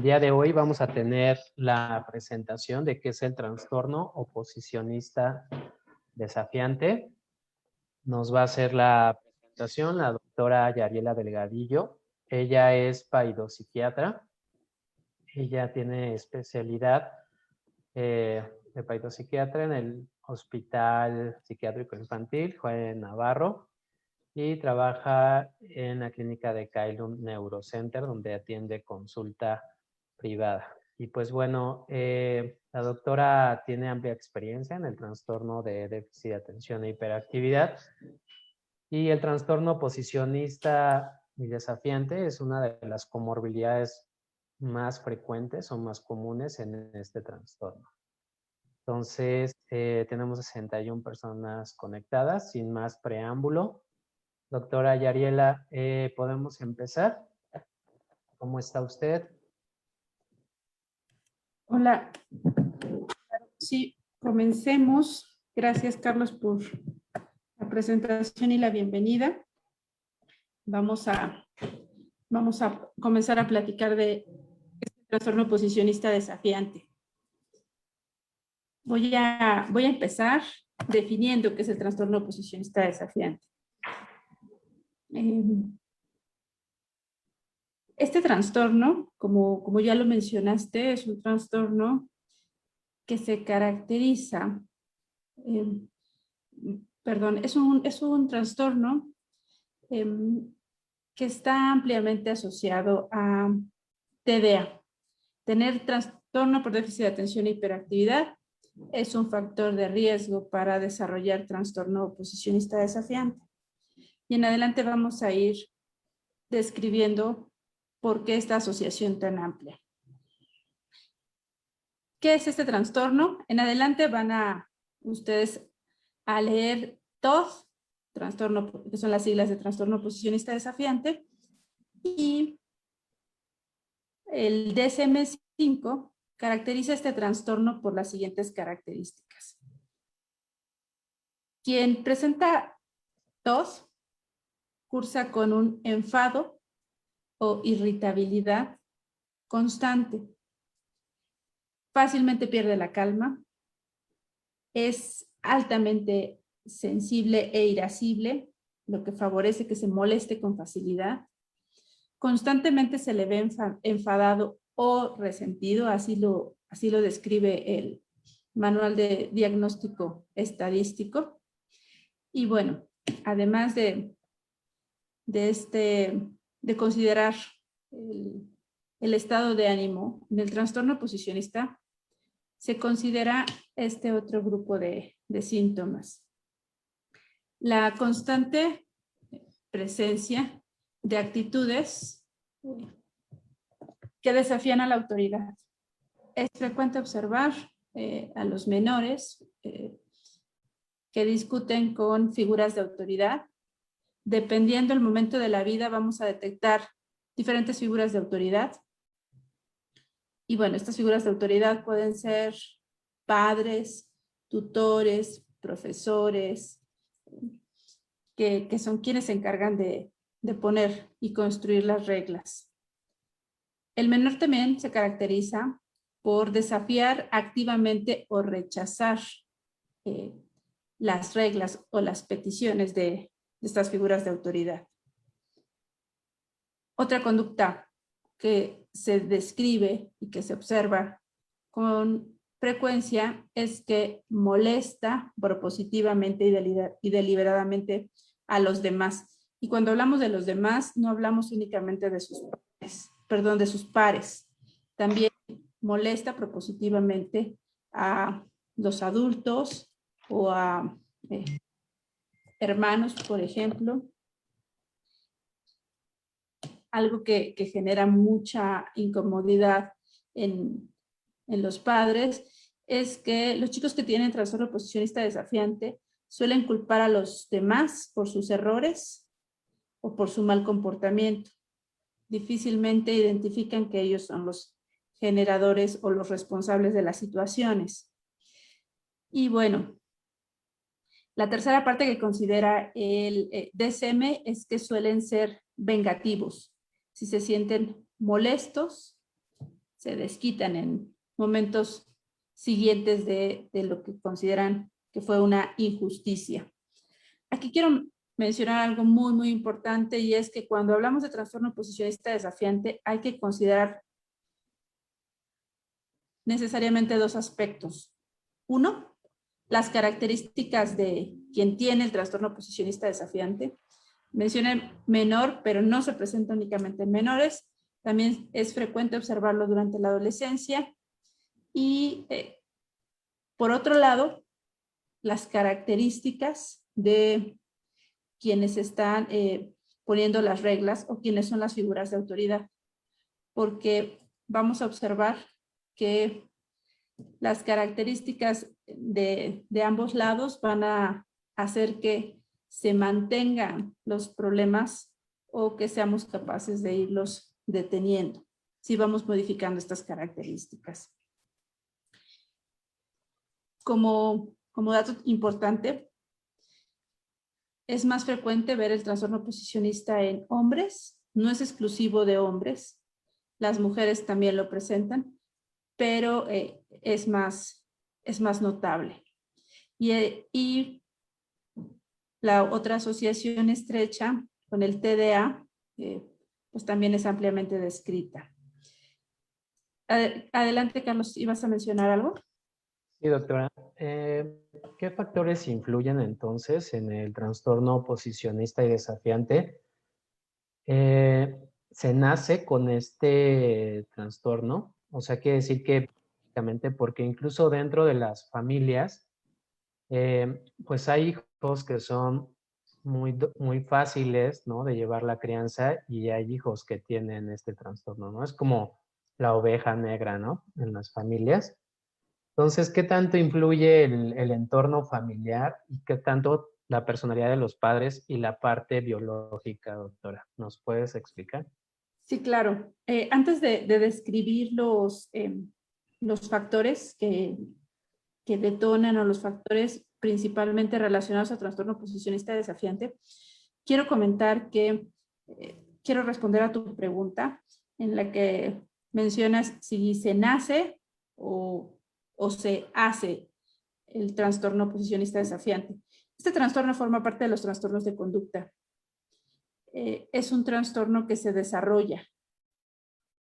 día de hoy vamos a tener la presentación de qué es el trastorno oposicionista desafiante. Nos va a hacer la presentación la doctora Yariela Delgadillo. Ella es paidopsiquiatra. Ella tiene especialidad de paidopsiquiatra en el Hospital Psiquiátrico Infantil Juan Navarro y trabaja en la clínica de Kailun Neurocenter, donde atiende consulta privada. Y pues bueno, la doctora tiene amplia experiencia en el trastorno de déficit de atención e hiperactividad, y el trastorno oposicionista y desafiante es una de las comorbilidades más frecuentes o más comunes en este trastorno. Entonces, tenemos 61 personas conectadas. Sin más preámbulo, doctora Yariela, ¿podemos empezar? ¿Cómo está usted? Hola. Sí, comencemos. Gracias, Carlos, por la presentación y la bienvenida. Vamos a comenzar a platicar de este trastorno oposicionista desafiante. Voy a empezar definiendo qué es el trastorno oposicionista desafiante. Este trastorno, como ya lo mencionaste, es un trastorno que se caracteriza, es un trastorno que está ampliamente asociado a TDA. Tener trastorno por déficit de atención e hiperactividad es un factor de riesgo para desarrollar trastorno oposicionista desafiante. Y en adelante vamos a ir describiendo por qué esta asociación tan amplia. ¿Qué es este trastorno? En adelante van a ustedes a leer TOD, trastorno, que son las siglas de trastorno oposicionista desafiante, y el DSM-5 caracteriza este trastorno por las siguientes características. Quien presenta tos cursa con un enfado o irritabilidad constante. Fácilmente pierde la calma. Es altamente sensible e irascible, lo que favorece que se moleste con facilidad. Constantemente se le ve enfadado o resentido, así lo describe el Manual de Diagnóstico Estadístico. Y bueno, además de considerar el estado de ánimo del trastorno oposicionista, se considera este otro grupo de síntomas. La constante presencia de actitudes que desafían a la autoridad. Es frecuente observar a los menores que discuten con figuras de autoridad. Dependiendo del momento de la vida, vamos a detectar diferentes figuras de autoridad. Y bueno, estas figuras de autoridad pueden ser padres, tutores, profesores, que son quienes se encargan de poner y construir las reglas. El menor también se caracteriza por desafiar activamente o rechazar las reglas o las peticiones de estas figuras de autoridad. Otra conducta que se describe y que se observa con frecuencia es que molesta propositivamente y deliberadamente a los demás. Y cuando hablamos de los demás, no hablamos únicamente de sus pares. También molesta propositivamente a los adultos o a hermanos, por ejemplo. Algo que genera mucha incomodidad en los padres es que los chicos que tienen trastorno oposicionista desafiante suelen culpar a los demás por sus errores o por su mal comportamiento. Difícilmente identifican que ellos son los generadores o los responsables de las situaciones. Y bueno, la tercera parte que considera el DSM es que suelen ser vengativos. Si se sienten molestos, se desquitan en momentos siguientes de lo que consideran que fue una injusticia. Aquí quiero mencionar algo muy, muy importante, y es que cuando hablamos de trastorno oposicionista desafiante hay que considerar necesariamente dos aspectos. Uno, las características de quien tiene el trastorno oposicionista desafiante. Mencioné menor, pero no se presenta únicamente en menores. También es frecuente observarlo durante la adolescencia. Y por otro lado, las características de quienes están poniendo las reglas o quienes son las figuras de autoridad. Porque vamos a observar que las características de ambos lados van a hacer que se mantengan los problemas o que seamos capaces de irlos deteniendo si vamos modificando estas características. Como dato importante, es más frecuente ver el trastorno oposicionista en hombres, no es exclusivo de hombres, las mujeres también lo presentan, pero es más notable. Y la otra asociación estrecha con el TDA, pues también es ampliamente descrita. Adelante, Carlos, ¿ibas a mencionar algo? Sí, doctora. ¿Qué factores influyen entonces en el trastorno oposicionista y desafiante? ¿Se nace con este trastorno? O sea, quiere decir que básicamente porque incluso dentro de las familias, pues hay hijos que son muy fáciles, ¿no? De llevar la crianza, y hay hijos que tienen este trastorno, ¿no? Es como la oveja negra, ¿no? En las familias. Entonces, ¿qué tanto influye el entorno familiar y qué tanto la personalidad de los padres y la parte biológica, doctora? ¿Nos puedes explicar? Sí, claro. Antes de describir los factores que detonan, o los factores principalmente relacionados a trastorno oposicionista desafiante, quiero comentar que quiero responder a tu pregunta en la que mencionas si se nace o se hace el trastorno oposicionista desafiante. Este trastorno forma parte de los trastornos de conducta. Es un trastorno que se desarrolla.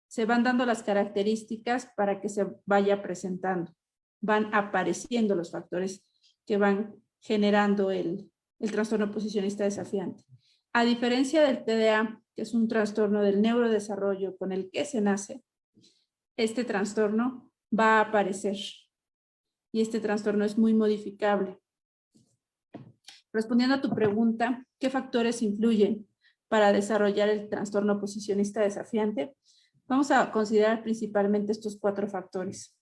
Se van dando las características para que se vaya presentando. Van apareciendo los factores que van generando el trastorno oposicionista desafiante. A diferencia del TDA, que es un trastorno del neurodesarrollo con el que se nace, este trastorno va a aparecer y este trastorno es muy modificable. Respondiendo a tu pregunta, ¿qué factores influyen para desarrollar el trastorno oposicionista desafiante? Vamos a considerar principalmente estos 4 factores.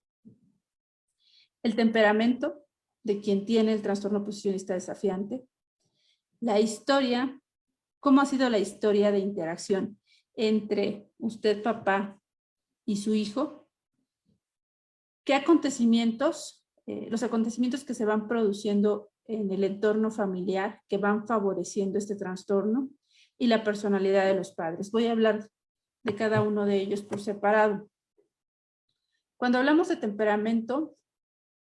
El temperamento de quien tiene el trastorno oposicionista desafiante, la historia, cómo ha sido la historia de interacción entre usted, papá, y su hijo, qué acontecimientos, los acontecimientos que se van produciendo en el entorno familiar que van favoreciendo este trastorno, y la personalidad de los padres. Voy a hablar de cada uno de ellos por separado. Cuando hablamos de temperamento,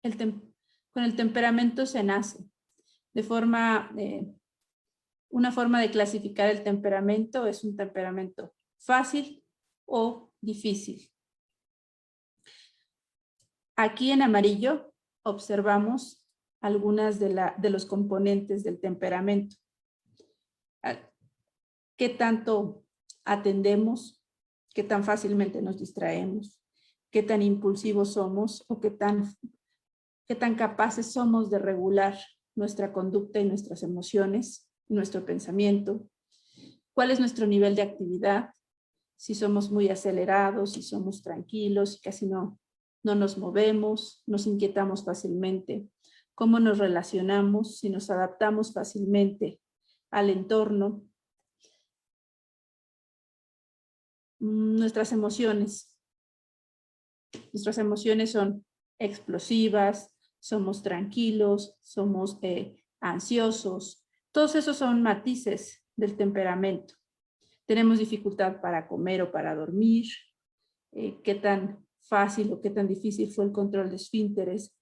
con el temperamento se nace. Una forma de clasificar el temperamento es un temperamento fácil o difícil. Aquí en amarillo observamos algunas de los componentes del temperamento. ¿Qué tanto atendemos? ¿Qué tan fácilmente nos distraemos? ¿Qué tan impulsivos somos? ¿O qué tan capaces somos de regular nuestra conducta y nuestras emociones, nuestro pensamiento? ¿Cuál es nuestro nivel de actividad? Si somos muy acelerados, si somos tranquilos, si casi no nos movemos, nos inquietamos fácilmente. ¿Cómo nos relacionamos? Si nos adaptamos fácilmente al entorno. Nuestras emociones. Nuestras emociones son explosivas, somos tranquilos, somos ansiosos. Todos esos son matices del temperamento. Tenemos dificultad para comer o para dormir. Qué tan fácil o qué tan difícil fue el control de esfínteres.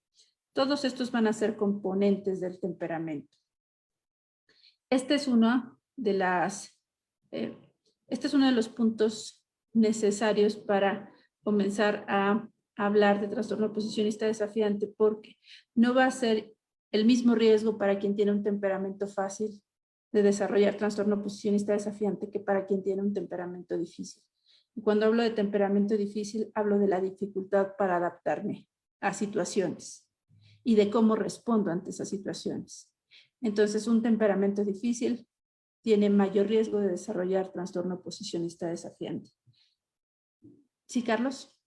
Todos estos van a ser componentes del temperamento. Este es uno de los puntos necesarios para comenzar a hablar de trastorno oposicionista desafiante, porque no va a ser el mismo riesgo para quien tiene un temperamento fácil de desarrollar trastorno oposicionista desafiante que para quien tiene un temperamento difícil. Y cuando hablo de temperamento difícil, hablo de la dificultad para adaptarme a situaciones y de cómo respondo ante esas situaciones. Entonces, un temperamento difícil tiene mayor riesgo de desarrollar trastorno oposicionista desafiante. ¿Sí, Carlos?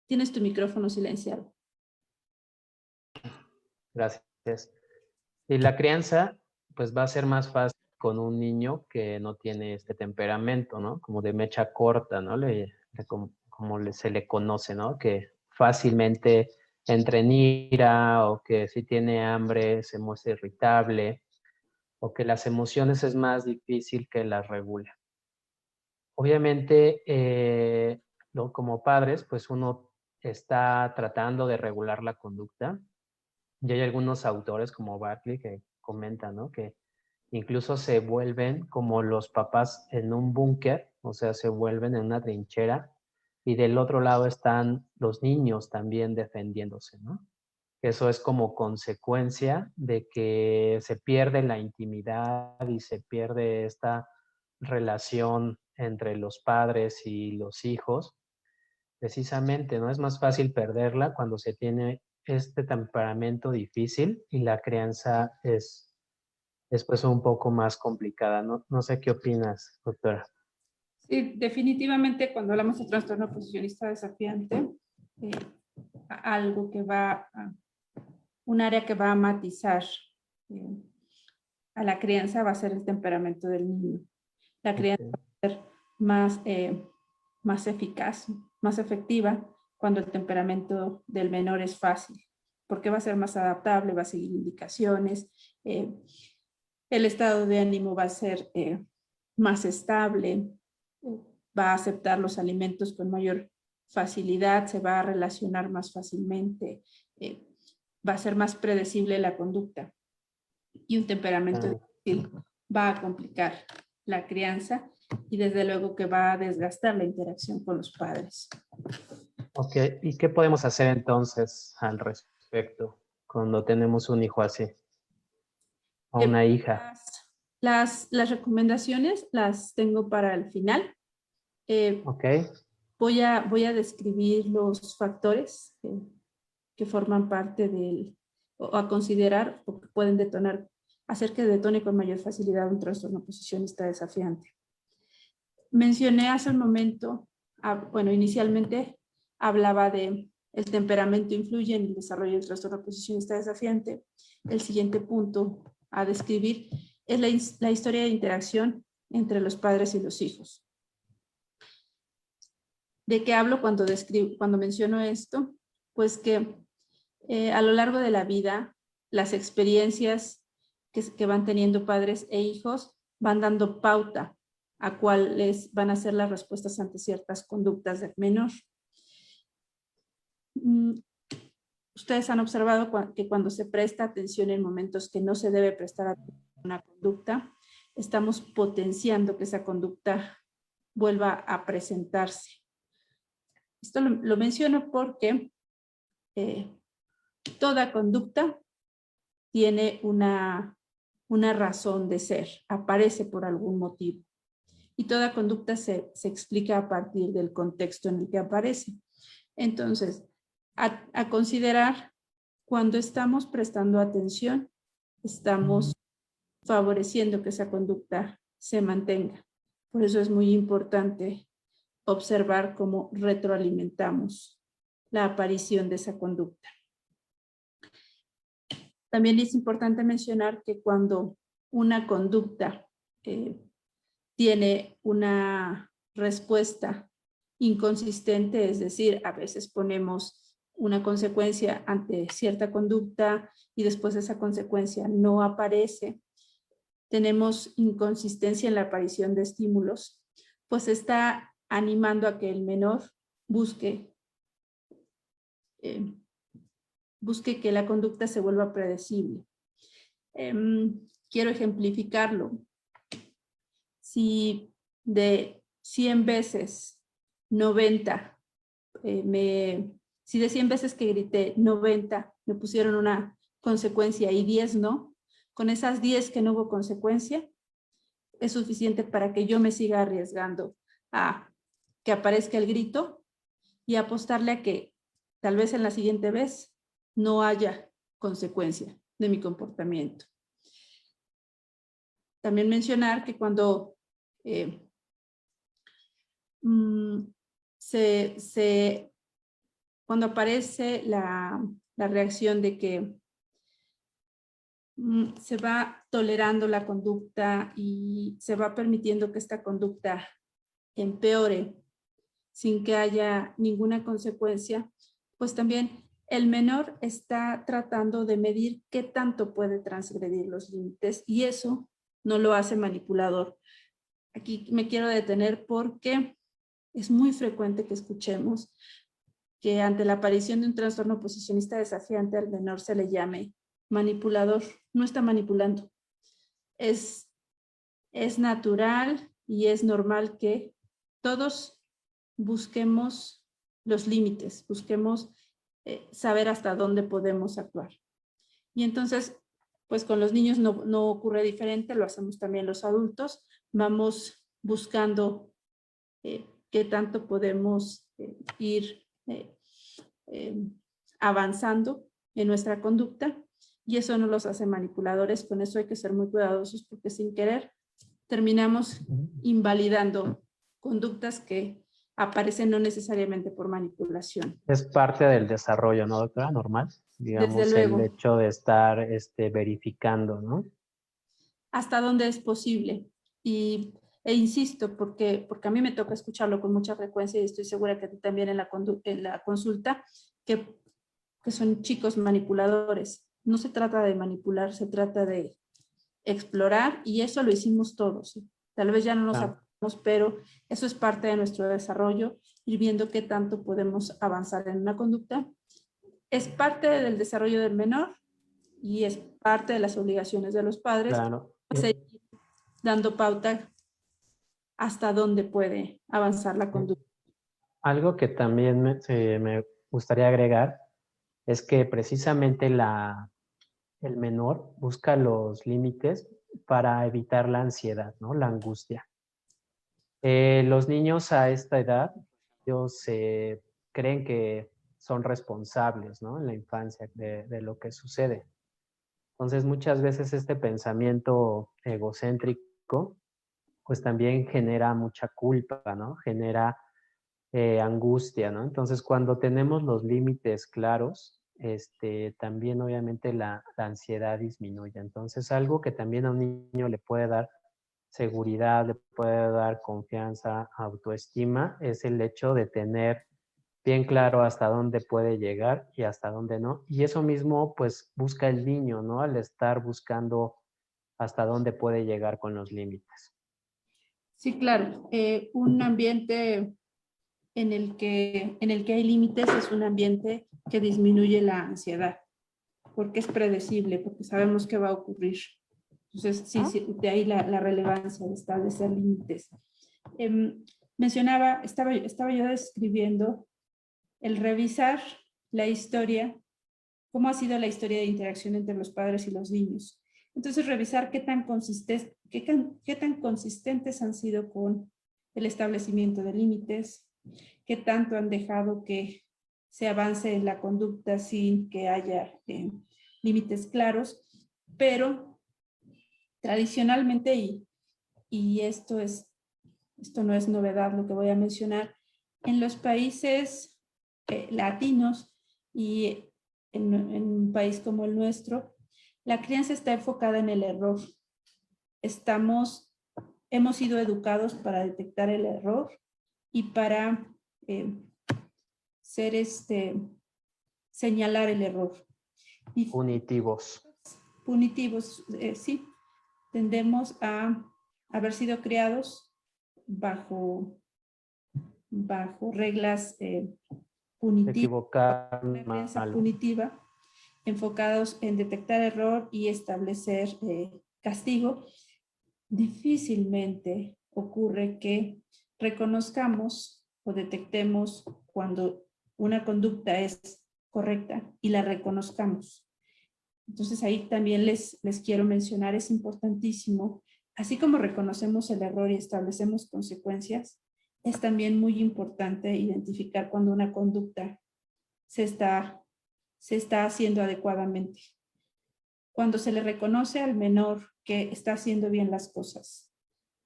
Tienes tu micrófono silenciado. Gracias. Y la crianza, pues va a ser más fácil con un niño que no tiene este temperamento, ¿no? Como de mecha corta, ¿no? Se le conoce, ¿no? Que fácilmente entra en ira o que si tiene hambre se muestra irritable o que las emociones es más difícil que las regule. Obviamente, como padres, pues uno está tratando de regular la conducta. Y hay algunos autores como Bartley que comentan, ¿no? Que incluso se vuelven como los papás en un búnker, o sea, se vuelven en una trinchera y del otro lado están los niños también defendiéndose, ¿no? Eso es como consecuencia de que se pierde la intimidad y se pierde esta relación entre los padres y los hijos. Precisamente, ¿no? Es más fácil perderla cuando se tiene este temperamento difícil y la crianza es pues un poco más complicada. No sé qué opinas, doctora. Sí, definitivamente cuando hablamos de trastorno oposicionista desafiante, algo que un área que va a matizar a la crianza va a ser el temperamento del niño. La crianza va a ser más eficaz, más efectiva cuando el temperamento del menor es fácil, porque va a ser más adaptable, va a seguir indicaciones, el estado de ánimo va a ser más estable, va a aceptar los alimentos con mayor facilidad, se va a relacionar más fácilmente, va a ser más predecible la conducta. Y un temperamento difícil va a complicar la crianza y desde luego que va a desgastar la interacción con los padres. Ok, ¿y qué podemos hacer entonces al respecto cuando tenemos un hijo así? O una hija. Las recomendaciones las tengo para el final. Ok. Voy a describir los factores que forman parte o a considerar o que pueden detonar, hacer que detone con mayor facilidad un trastorno oposicionista desafiante. Mencioné hace un momento, inicialmente hablaba de el temperamento influye en el desarrollo del trastorno oposicionista desafiante. El siguiente punto a describir es la historia de interacción entre los padres y los hijos. ¿De qué hablo cuando menciono esto? Pues que a lo largo de la vida, las experiencias que van teniendo padres e hijos van dando pauta a cuáles van a ser las respuestas ante ciertas conductas del menor. Ustedes han observado que cuando se presta atención en momentos que no se debe prestar atención a una conducta, estamos potenciando que esa conducta vuelva a presentarse. Esto lo menciono porque toda conducta tiene una razón de ser, aparece por algún motivo. Y toda conducta se explica a partir del contexto en el que aparece. Entonces, a considerar, cuando estamos prestando atención, estamos favoreciendo que esa conducta se mantenga. Por eso es muy importante observar cómo retroalimentamos la aparición de esa conducta. También es importante mencionar que cuando una conducta tiene una respuesta inconsistente, es decir, a veces ponemos una consecuencia ante cierta conducta y después esa consecuencia no aparece, tenemos inconsistencia en la aparición de estímulos, pues esta animando a que el menor busque que la conducta se vuelva predecible. Quiero ejemplificarlo. Si de 100 veces 90, si de 100 veces que grité 90 me pusieron una consecuencia y 10 no, con esas 10 que no hubo consecuencia, es suficiente para que yo me siga arriesgando a que aparezca el grito y apostarle a que tal vez en la siguiente vez no haya consecuencia de mi comportamiento. También mencionar que cuando cuando aparece la reacción de que se va tolerando la conducta y se va permitiendo que esta conducta empeore sin que haya ninguna consecuencia, pues también el menor está tratando de medir qué tanto puede transgredir los límites y eso no lo hace manipulador. Aquí me quiero detener porque es muy frecuente que escuchemos que ante la aparición de un trastorno oposicionista desafiante al menor se le llame manipulador. No está manipulando. Es natural y es normal que todos busquemos los límites, busquemos saber hasta dónde podemos actuar. Y entonces, pues con los niños no ocurre diferente, lo hacemos también los adultos. Vamos buscando qué tanto podemos ir avanzando en nuestra conducta y eso no los hace manipuladores. Con eso hay que ser muy cuidadosos porque sin querer terminamos invalidando conductas que aparecen no necesariamente por manipulación. Es parte del desarrollo, ¿no, doctora? Normal, digamos, Desde luego. el hecho de estar verificando, ¿no? Hasta donde es posible. E insisto, porque a mí me toca escucharlo con mucha frecuencia y estoy segura que también en la consulta, que son chicos manipuladores. No se trata de manipular, se trata de explorar y eso lo hicimos todos. Tal vez ya no nos acordamos, pero eso es parte de nuestro desarrollo, ir viendo qué tanto podemos avanzar en una conducta. Es parte del desarrollo del menor y es parte de las obligaciones de los padres. Claro. Seguir dando pauta hasta dónde puede avanzar la conducta. Algo que también me gustaría agregar es que precisamente el menor busca los límites para evitar la ansiedad, ¿no? La angustia. Los niños a esta edad, ellos creen que son responsables, ¿no? En la infancia de lo que sucede. Entonces, muchas veces este pensamiento egocéntrico, pues también genera mucha culpa, ¿no? Genera angustia, ¿no? Entonces, cuando tenemos los límites claros, también obviamente la ansiedad disminuye. Entonces, algo que también a un niño le puede dar seguridad, le puede dar confianza, autoestima, es el hecho de tener bien claro hasta dónde puede llegar y hasta dónde no. Y eso mismo, pues, busca el niño, ¿no? Al estar buscando hasta dónde puede llegar con los límites. Sí, claro. Un ambiente en el que hay límites es un ambiente que disminuye la ansiedad, porque es predecible, porque sabemos que va a ocurrir. Entonces, sí, de ahí la relevancia de establecer límites. Mencionaba, estaba yo describiendo el revisar la historia, cómo ha sido la historia de interacción entre los padres y los niños. Entonces, revisar qué tan consistentes han sido con el establecimiento de límites, qué tanto han dejado que se avance en la conducta sin que haya límites claros, pero tradicionalmente, y esto no es novedad lo que voy a mencionar, en los países latinos y en un país como el nuestro, la crianza está enfocada en el error. Hemos sido educados para detectar el error y para señalar el error. Punitivos. Punitivos, sí. Tendemos a haber sido criados bajo bajo reglas Se punitivas, equivocaron una crianza mal. punitiva, enfocados en detectar error y establecer castigo, difícilmente ocurre que reconozcamos o detectemos cuando una conducta es correcta y la reconozcamos. Entonces ahí también les quiero mencionar, es importantísimo, así como reconocemos el error y establecemos consecuencias, es también muy importante identificar cuando una conducta se está haciendo adecuadamente. Cuando se le reconoce al menor que está haciendo bien las cosas,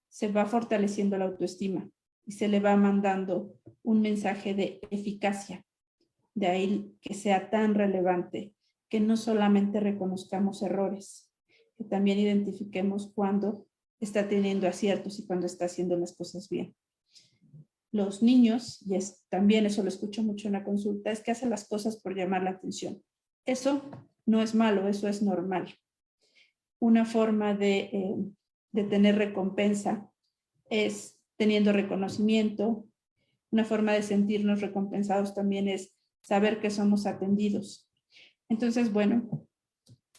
se va fortaleciendo la autoestima y se le va mandando un mensaje de eficacia. De ahí que sea tan relevante que no solamente reconozcamos errores, que también identifiquemos cuando está teniendo aciertos y cuando está haciendo las cosas bien. Los niños, y también eso lo escucho mucho en la consulta, es que hacen las cosas por llamar la atención. Eso no es malo, eso es normal. Una forma de tener recompensa es teniendo reconocimiento. Una forma de sentirnos recompensados también es saber que somos atendidos. Entonces, bueno,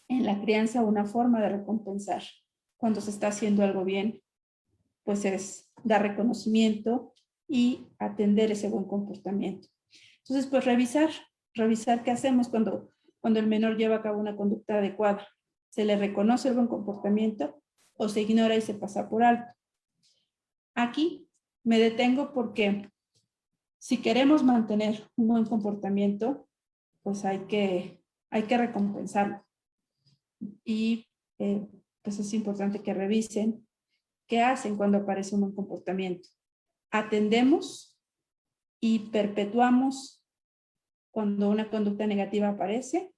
en la crianza una forma de recompensar cuando se está haciendo algo bien, pues es dar reconocimiento y atender ese buen comportamiento. Entonces, pues revisar qué hacemos cuando el menor lleva a cabo una conducta adecuada. ¿Se le reconoce el buen comportamiento o se ignora y se pasa por alto? Aquí me detengo porque si queremos mantener un buen comportamiento, pues hay que recompensarlo. Y pues es importante que revisen qué hacen cuando aparece un buen comportamiento. Atendemos y perpetuamos cuando una conducta negativa aparece,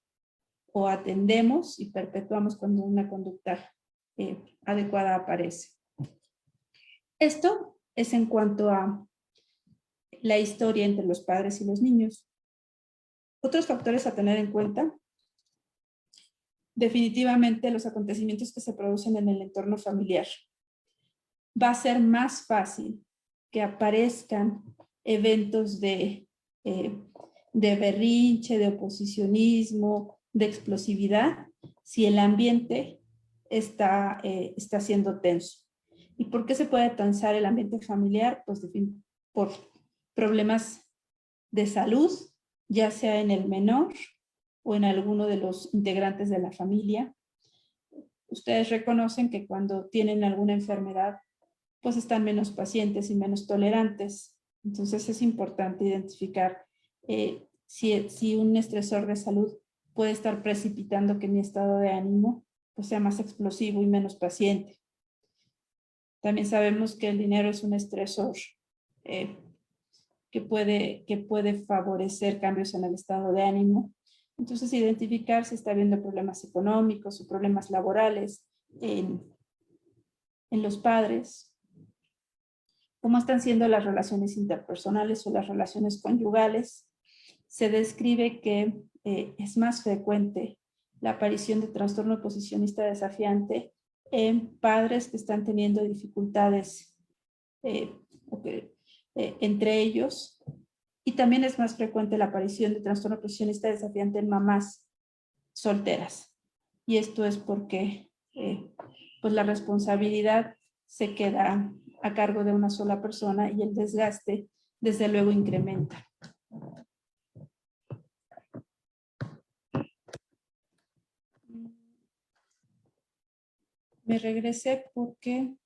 o atendemos y perpetuamos cuando una conducta adecuada aparece. Esto es en cuanto a la historia entre los padres y los niños. Otros factores a tener en cuenta: definitivamente los acontecimientos que se producen en el entorno familiar. Va a ser más fácil que aparezcan eventos de berrinche, de oposicionismo, de explosividad, si el ambiente está siendo tenso. ¿Y por qué se puede tensar el ambiente familiar? Pues por problemas de salud, ya sea en el menor o en alguno de los integrantes de la familia. Ustedes reconocen que cuando tienen alguna enfermedad, pues están menos pacientes y menos tolerantes. Entonces es importante identificar si un estresor de salud puede estar precipitando que mi estado de ánimo pues sea más explosivo y menos paciente. También sabemos que el dinero es un estresor que puede favorecer cambios en el estado de ánimo. Entonces, identificar si está habiendo problemas económicos o problemas laborales en los padres. ¿Cómo están siendo las relaciones interpersonales o las relaciones conyugales? Se describe que es más frecuente la aparición de trastorno oposicionista desafiante en padres que están teniendo dificultades entre ellos, y también es más frecuente la aparición de trastorno oposicionista desafiante en mamás solteras. Y esto es porque pues la responsabilidad se queda a cargo de una sola persona y el desgaste desde luego incrementa. Me regresé porque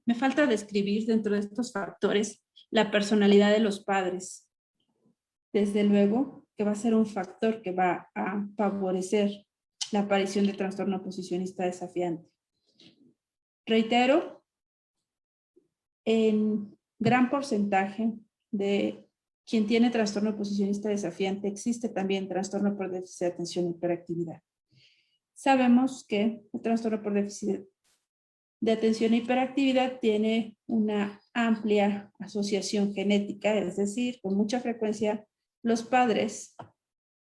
me falta describir dentro de estos factores la personalidad de los padres. Desde luego que va a ser un factor que va a favorecer la aparición de trastorno oposicionista desafiante. Reitero, en gran porcentaje de quien tiene trastorno oposicionista desafiante existe también trastorno por déficit de atención e hiperactividad. Sabemos que el trastorno por déficit de atención e hiperactividad tiene una amplia asociación genética, es decir, con mucha frecuencia los padres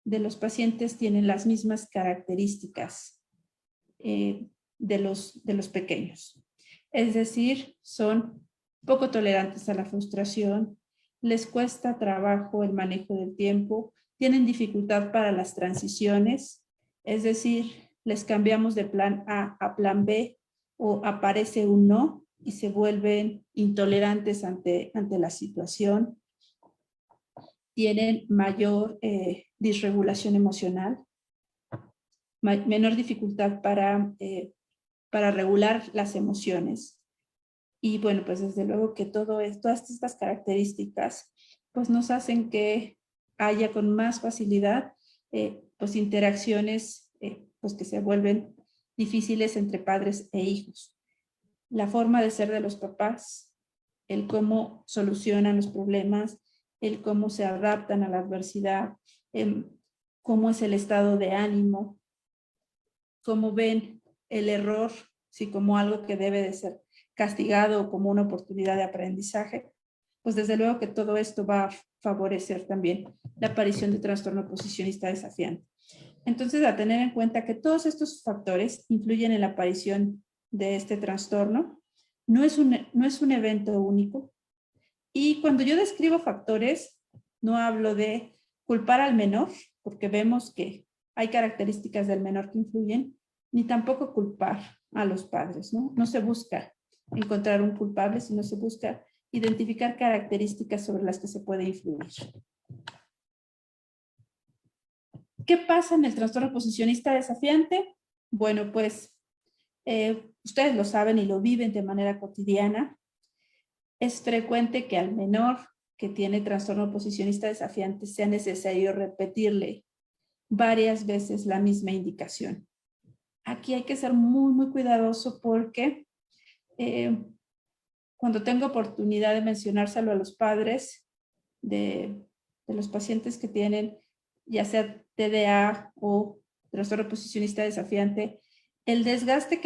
de los pacientes tienen las mismas características de los pequeños. Es decir, son poco tolerantes a la frustración, les cuesta trabajo el manejo del tiempo, tienen dificultad para las transiciones, es decir, les cambiamos de plan A a plan B o aparece un no y se vuelven intolerantes ante la situación, tienen mayor disregulación emocional, menor dificultad para regular las emociones. Y bueno, pues desde luego que todas estas características pues nos hacen que haya con más facilidad pues interacciones pues que se vuelven difíciles entre padres e hijos. La forma de ser de los papás, el cómo solucionan los problemas, el cómo se adaptan a la adversidad, cómo es el estado de ánimo, cómo ven el error, sí, como algo que debe de ser castigado o como una oportunidad de aprendizaje, pues desde luego que todo esto va a favorecer también la aparición de trastorno oposicionista desafiante. Entonces, a tener en cuenta que todos estos factores influyen en la aparición de este trastorno, no es un evento único. Y cuando yo describo factores, no hablo de culpar al menor, porque vemos que hay características del menor que influyen, ni tampoco culpar a los padres, ¿no? No se busca encontrar un culpable, sino se busca identificar características sobre las que se puede influir. ¿Qué pasa en el trastorno oposicionista desafiante? Bueno, pues ustedes lo saben y lo viven de manera cotidiana. Es frecuente que al menor que tiene trastorno oposicionista desafiante sea necesario repetirle varias veces la misma indicación. Aquí hay que ser muy, muy cuidadoso porque cuando tengo oportunidad de mencionárselo a los padres de los pacientes que tienen ya sea TDA o trastorno oposicionista desafiante, el desgaste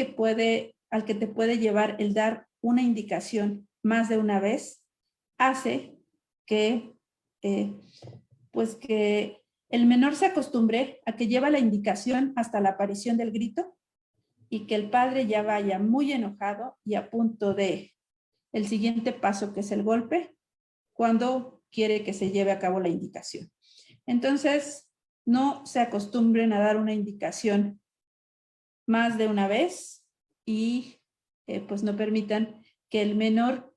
al que te puede llevar el dar una indicación más de una vez hace que pues que el menor se acostumbre a que lleva la indicación hasta la aparición del grito y que el padre ya vaya muy enojado y a punto de el siguiente paso, que es el golpe, cuando quiere que se lleve a cabo la indicación. Entonces, no se acostumbren a dar una indicación más de una vez y pues no permitan que el menor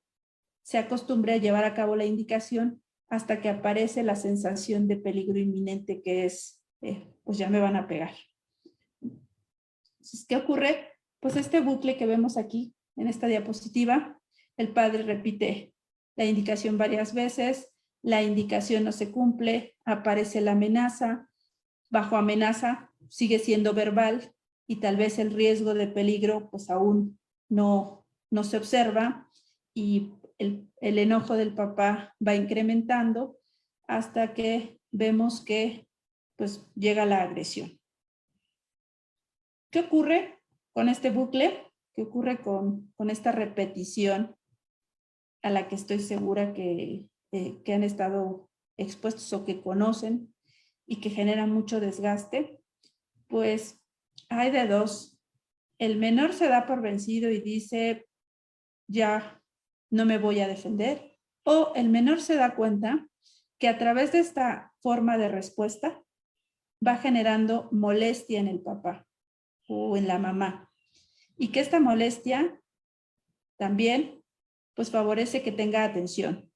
se acostumbre a llevar a cabo la indicación hasta que aparece la sensación de peligro inminente que es, pues ya me van a pegar. Entonces, ¿qué ocurre? Pues este bucle que vemos aquí en esta diapositiva, el padre repite la indicación varias veces, la indicación no se cumple, aparece la amenaza, bajo amenaza sigue siendo verbal y tal vez el riesgo de peligro pues aún no se observa y el enojo del papá va incrementando hasta que vemos que pues llega la agresión. ¿Qué ocurre con este bucle? ¿Qué ocurre con esta repetición a la que estoy segura que han estado expuestos o que conocen y que genera mucho desgaste? Pues hay de dos. El menor se da por vencido y dice, ya no me voy a defender. O el menor se da cuenta que a través de esta forma de respuesta va generando molestia en el papá o en la mamá. Y que esta molestia también pues favorece que tenga atención.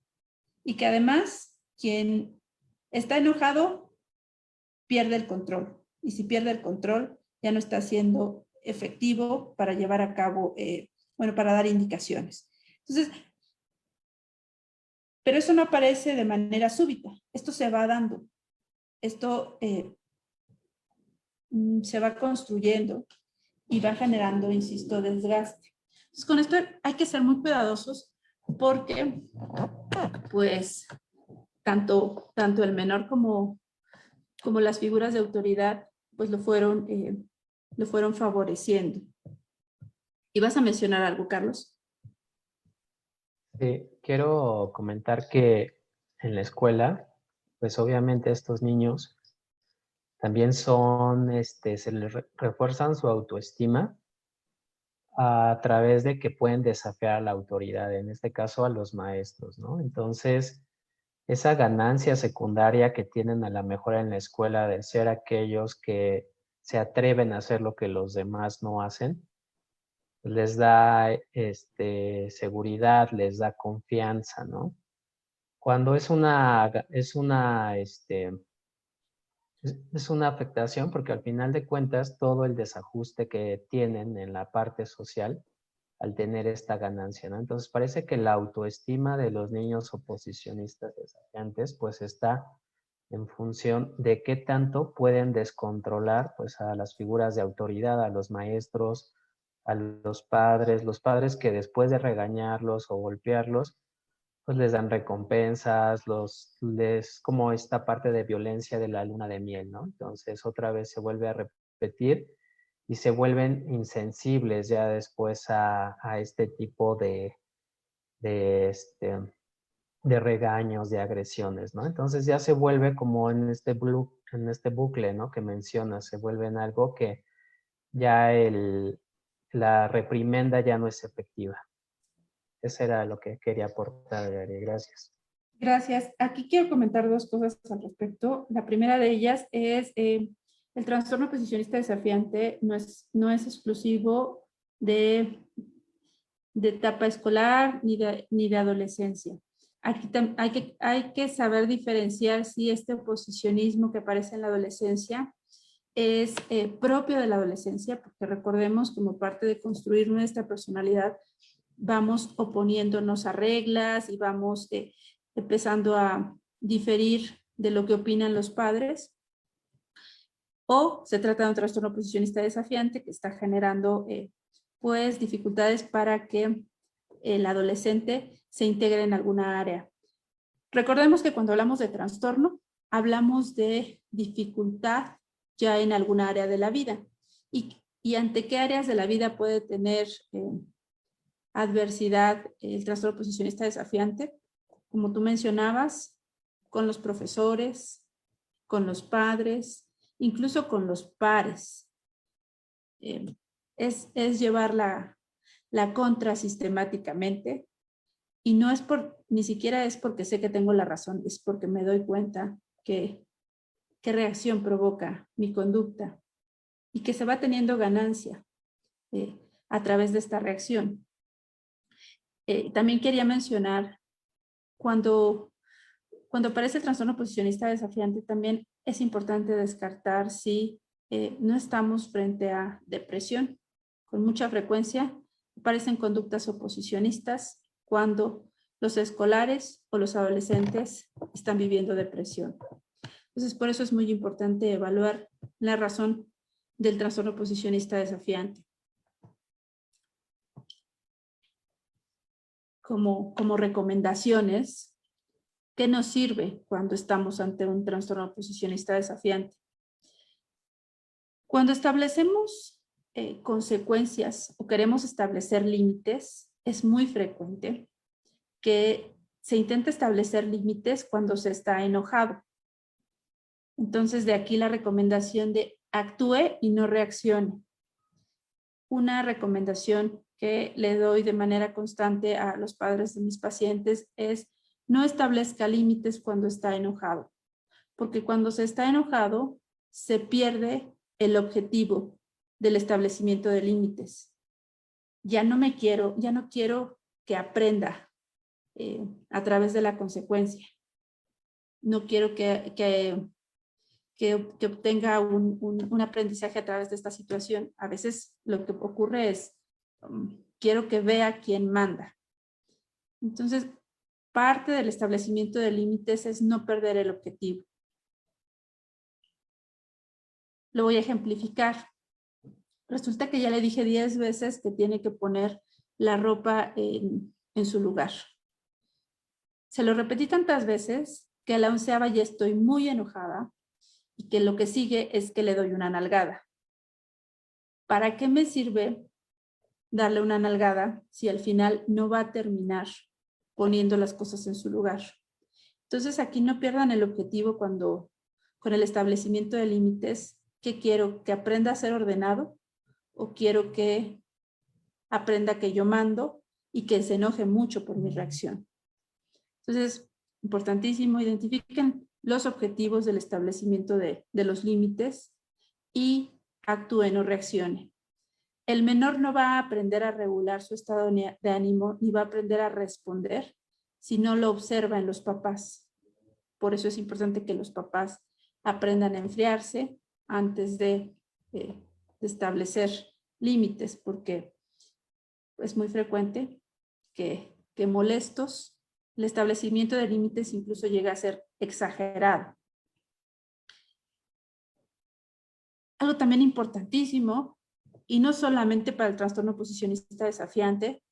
Y que además quien está enojado pierde el control. Y si pierde el control, ya no está siendo efectivo para llevar a cabo, para dar indicaciones. Entonces, pero eso no aparece de manera súbita. Esto se va dando. Esto se va construyendo y va generando, insisto, desgaste. Entonces, con esto hay que ser muy cuidadosos porque, pues, tanto el menor como las figuras de autoridad, pues lo fueron favoreciendo. ¿Y vas a mencionar algo, Carlos? Quiero comentar que en la escuela, pues obviamente estos niños también se les refuerzan su autoestima a través de que pueden desafiar a la autoridad, en este caso a los maestros, ¿no? Entonces, esa ganancia secundaria que tienen a la mejor en la escuela de ser aquellos que se atreven a hacer lo que los demás no hacen, les da seguridad, les da confianza, ¿no? Cuando es una afectación porque al final de cuentas todo el desajuste que tienen en la parte social al tener esta ganancia, ¿no? Entonces parece que la autoestima de los niños oposicionistas desafiantes pues está en función de qué tanto pueden descontrolar pues a las figuras de autoridad, a los maestros, a los padres que después de regañarlos o golpearlos, pues les dan recompensas, como esta parte de violencia de la luna de miel, ¿no? Entonces otra vez se vuelve a repetir y se vuelven insensibles ya después a este tipo de, este, de regaños, de agresiones, ¿no? Entonces ya se vuelve como en este bucle, ¿no? Que mencionas, se vuelve en algo que ya la reprimenda ya no es efectiva. Eso era lo que quería aportar, Yari. Gracias. Gracias. Aquí quiero comentar dos cosas al respecto. La primera de ellas es el trastorno oposicionista desafiante no es exclusivo de etapa escolar ni de adolescencia. Aquí hay que saber diferenciar si este oposicionismo que aparece en la adolescencia es propio de la adolescencia, porque recordemos, como parte de construir nuestra personalidad, vamos oponiéndonos a reglas y vamos empezando a diferir de lo que opinan los padres, o se trata de un trastorno oposicionista desafiante que está generando pues dificultades para que el adolescente se integre en alguna área. Recordemos que cuando hablamos de trastorno, hablamos de dificultad ya en alguna área de la vida. ¿Y ante qué áreas de la vida puede tener adversidad el trastorno oposicionista desafiante? Como tú mencionabas, con los profesores, con los padres, incluso con los pares. Es llevar la contra sistemáticamente, y no es ni siquiera es porque sé que tengo la razón, es porque me doy cuenta qué reacción provoca mi conducta y que se va teniendo ganancia a través de esta reacción. También quería mencionar, cuando aparece el trastorno oposicionista desafiante, también es importante descartar si no estamos frente a depresión. Con mucha frecuencia aparecen conductas oposicionistas cuando los escolares o los adolescentes están viviendo depresión. Entonces, por eso es muy importante evaluar la razón del trastorno oposicionista desafiante. Como recomendaciones, ¿qué nos sirve cuando estamos ante un trastorno oposicionista desafiante? Cuando establecemos consecuencias o queremos establecer límites, es muy frecuente que se intente establecer límites cuando se está enojado. Entonces, de aquí la recomendación de actúe y no reaccione. Una recomendación que le doy de manera constante a los padres de mis pacientes es: no establezca límites cuando está enojado, porque cuando se está enojado se pierde el objetivo del establecimiento de límites. Ya no quiero que aprenda a través de la consecuencia. No quiero que obtenga un aprendizaje a través de esta situación. A veces lo que ocurre es, quiero que vea quién manda. Entonces, parte del establecimiento de límites es no perder el objetivo. Lo voy a ejemplificar. Resulta que ya le dije 10 veces que tiene que poner la ropa en su lugar. Se lo repetí tantas veces que a la 11ª ya estoy muy enojada y que lo que sigue es que le doy una nalgada. ¿Para qué me sirve darle una nalgada si al final no va a terminar poniendo las cosas en su lugar? Entonces aquí no pierdan el objetivo con el establecimiento de límites. ¿Qué quiero? ¿Que aprenda a ser ordenado? ¿O quiero que aprenda que yo mando y que se enoje mucho por mi reacción. Entonces, importantísimo, identifiquen los objetivos del establecimiento de los límites y actúen o reaccionen. El menor no va a aprender a regular su estado de ánimo ni va a aprender a responder si no lo observa en los papás. Por eso es importante que los papás aprendan a enfriarse antes de establecer límites, porque es muy frecuente que molestos, el establecimiento de límites incluso llega a ser exagerado. Algo también importantísimo, y no solamente para el trastorno oposicionista desafiante,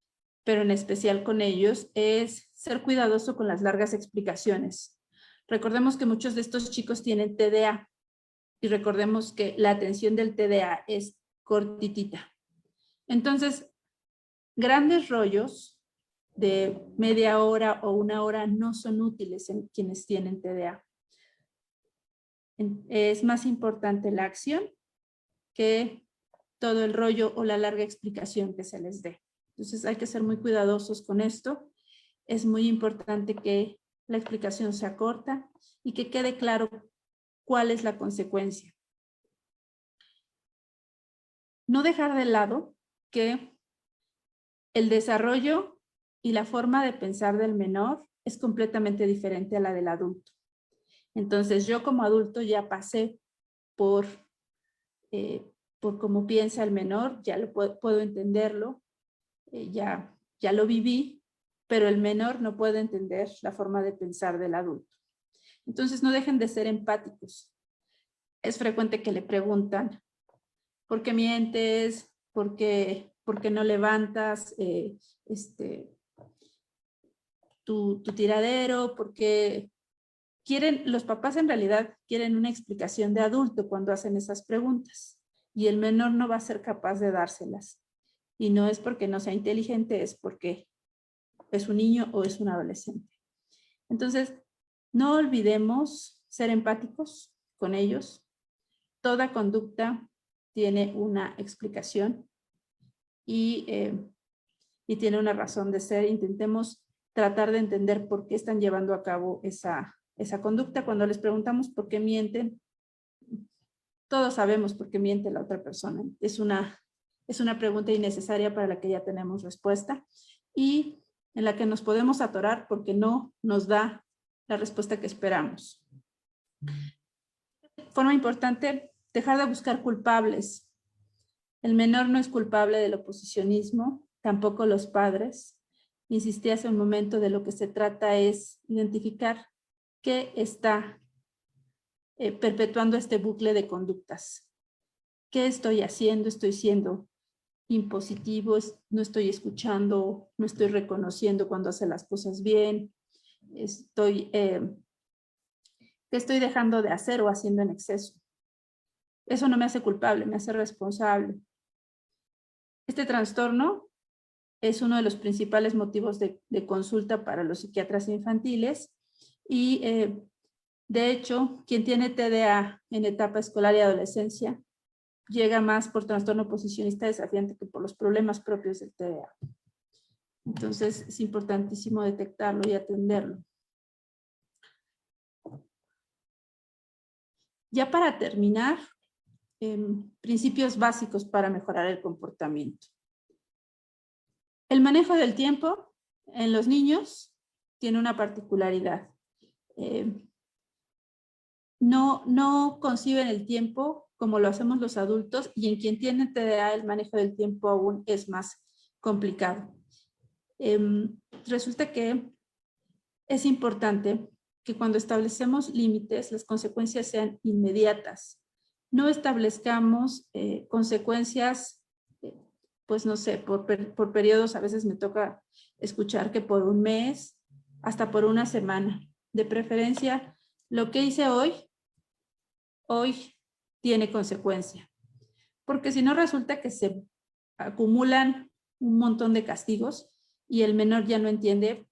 pero en especial con ellos, es ser cuidadoso con las largas explicaciones. Recordemos que muchos de estos chicos tienen TDA y recordemos que la atención del TDA es cortitita. Entonces, grandes rollos de media hora o una hora no son útiles en quienes tienen TDA. Es más importante la acción que todo el rollo o la larga explicación que se les dé. Entonces hay que ser muy cuidadosos con esto. Es muy importante que la explicación sea corta y que quede claro cuál es la consecuencia. No dejar de lado que el desarrollo y la forma de pensar del menor es completamente diferente a la del adulto. Entonces yo como adulto ya pasé por cómo piensa el menor, ya lo puedo entenderlo, ya lo viví, pero el menor no puede entender la forma de pensar del adulto. Entonces no dejen de ser empáticos. Es frecuente que le preguntan, ¿por qué mientes? ¿Por qué no levantas tu tiradero? Porque los papás en realidad quieren una explicación de adulto cuando hacen esas preguntas y el menor no va a ser capaz de dárselas. Y no es porque no sea inteligente, es porque es un niño o es un adolescente. Entonces, no olvidemos ser empáticos con ellos. Toda conducta tiene una explicación y tiene una razón de ser. Intentemos tratar de entender por qué están llevando a cabo esa conducta. Cuando les preguntamos por qué mienten, todos sabemos por qué miente la otra persona. Es una pregunta innecesaria para la que ya tenemos respuesta y en la que nos podemos atorar porque no nos da la respuesta que esperamos. Forma importante, dejar de buscar culpables. El menor no es culpable del oposicionismo, tampoco los padres. Insistí hace un momento, de lo que se trata es identificar qué está perpetuando este bucle de conductas. ¿Qué estoy haciendo? ¿Estoy siendo impositivo? ¿No estoy escuchando? ¿No estoy reconociendo cuando hace las cosas bien? ¿Qué estoy dejando de hacer o haciendo en exceso? Eso no me hace culpable, me hace responsable. Este trastorno es uno de los principales motivos de consulta para los psiquiatras infantiles y de hecho, quien tiene TDA en etapa escolar y adolescencia llega más por trastorno oposicionista desafiante que por los problemas propios del TDA. Entonces, es importantísimo detectarlo y atenderlo. Ya para terminar, principios básicos para mejorar el comportamiento. El manejo del tiempo en los niños tiene una particularidad. No conciben el tiempo como lo hacemos los adultos y en quien tiene TDA el manejo del tiempo aún es más complicado. Resulta que es importante que cuando establecemos límites las consecuencias sean inmediatas. No establezcamos consecuencias, pues no sé, por periodos. A veces me toca escuchar que por un mes, hasta por una semana. De preferencia, lo que hice hoy tiene consecuencia. Porque si no resulta que se acumulan un montón de castigos y el menor ya no entiende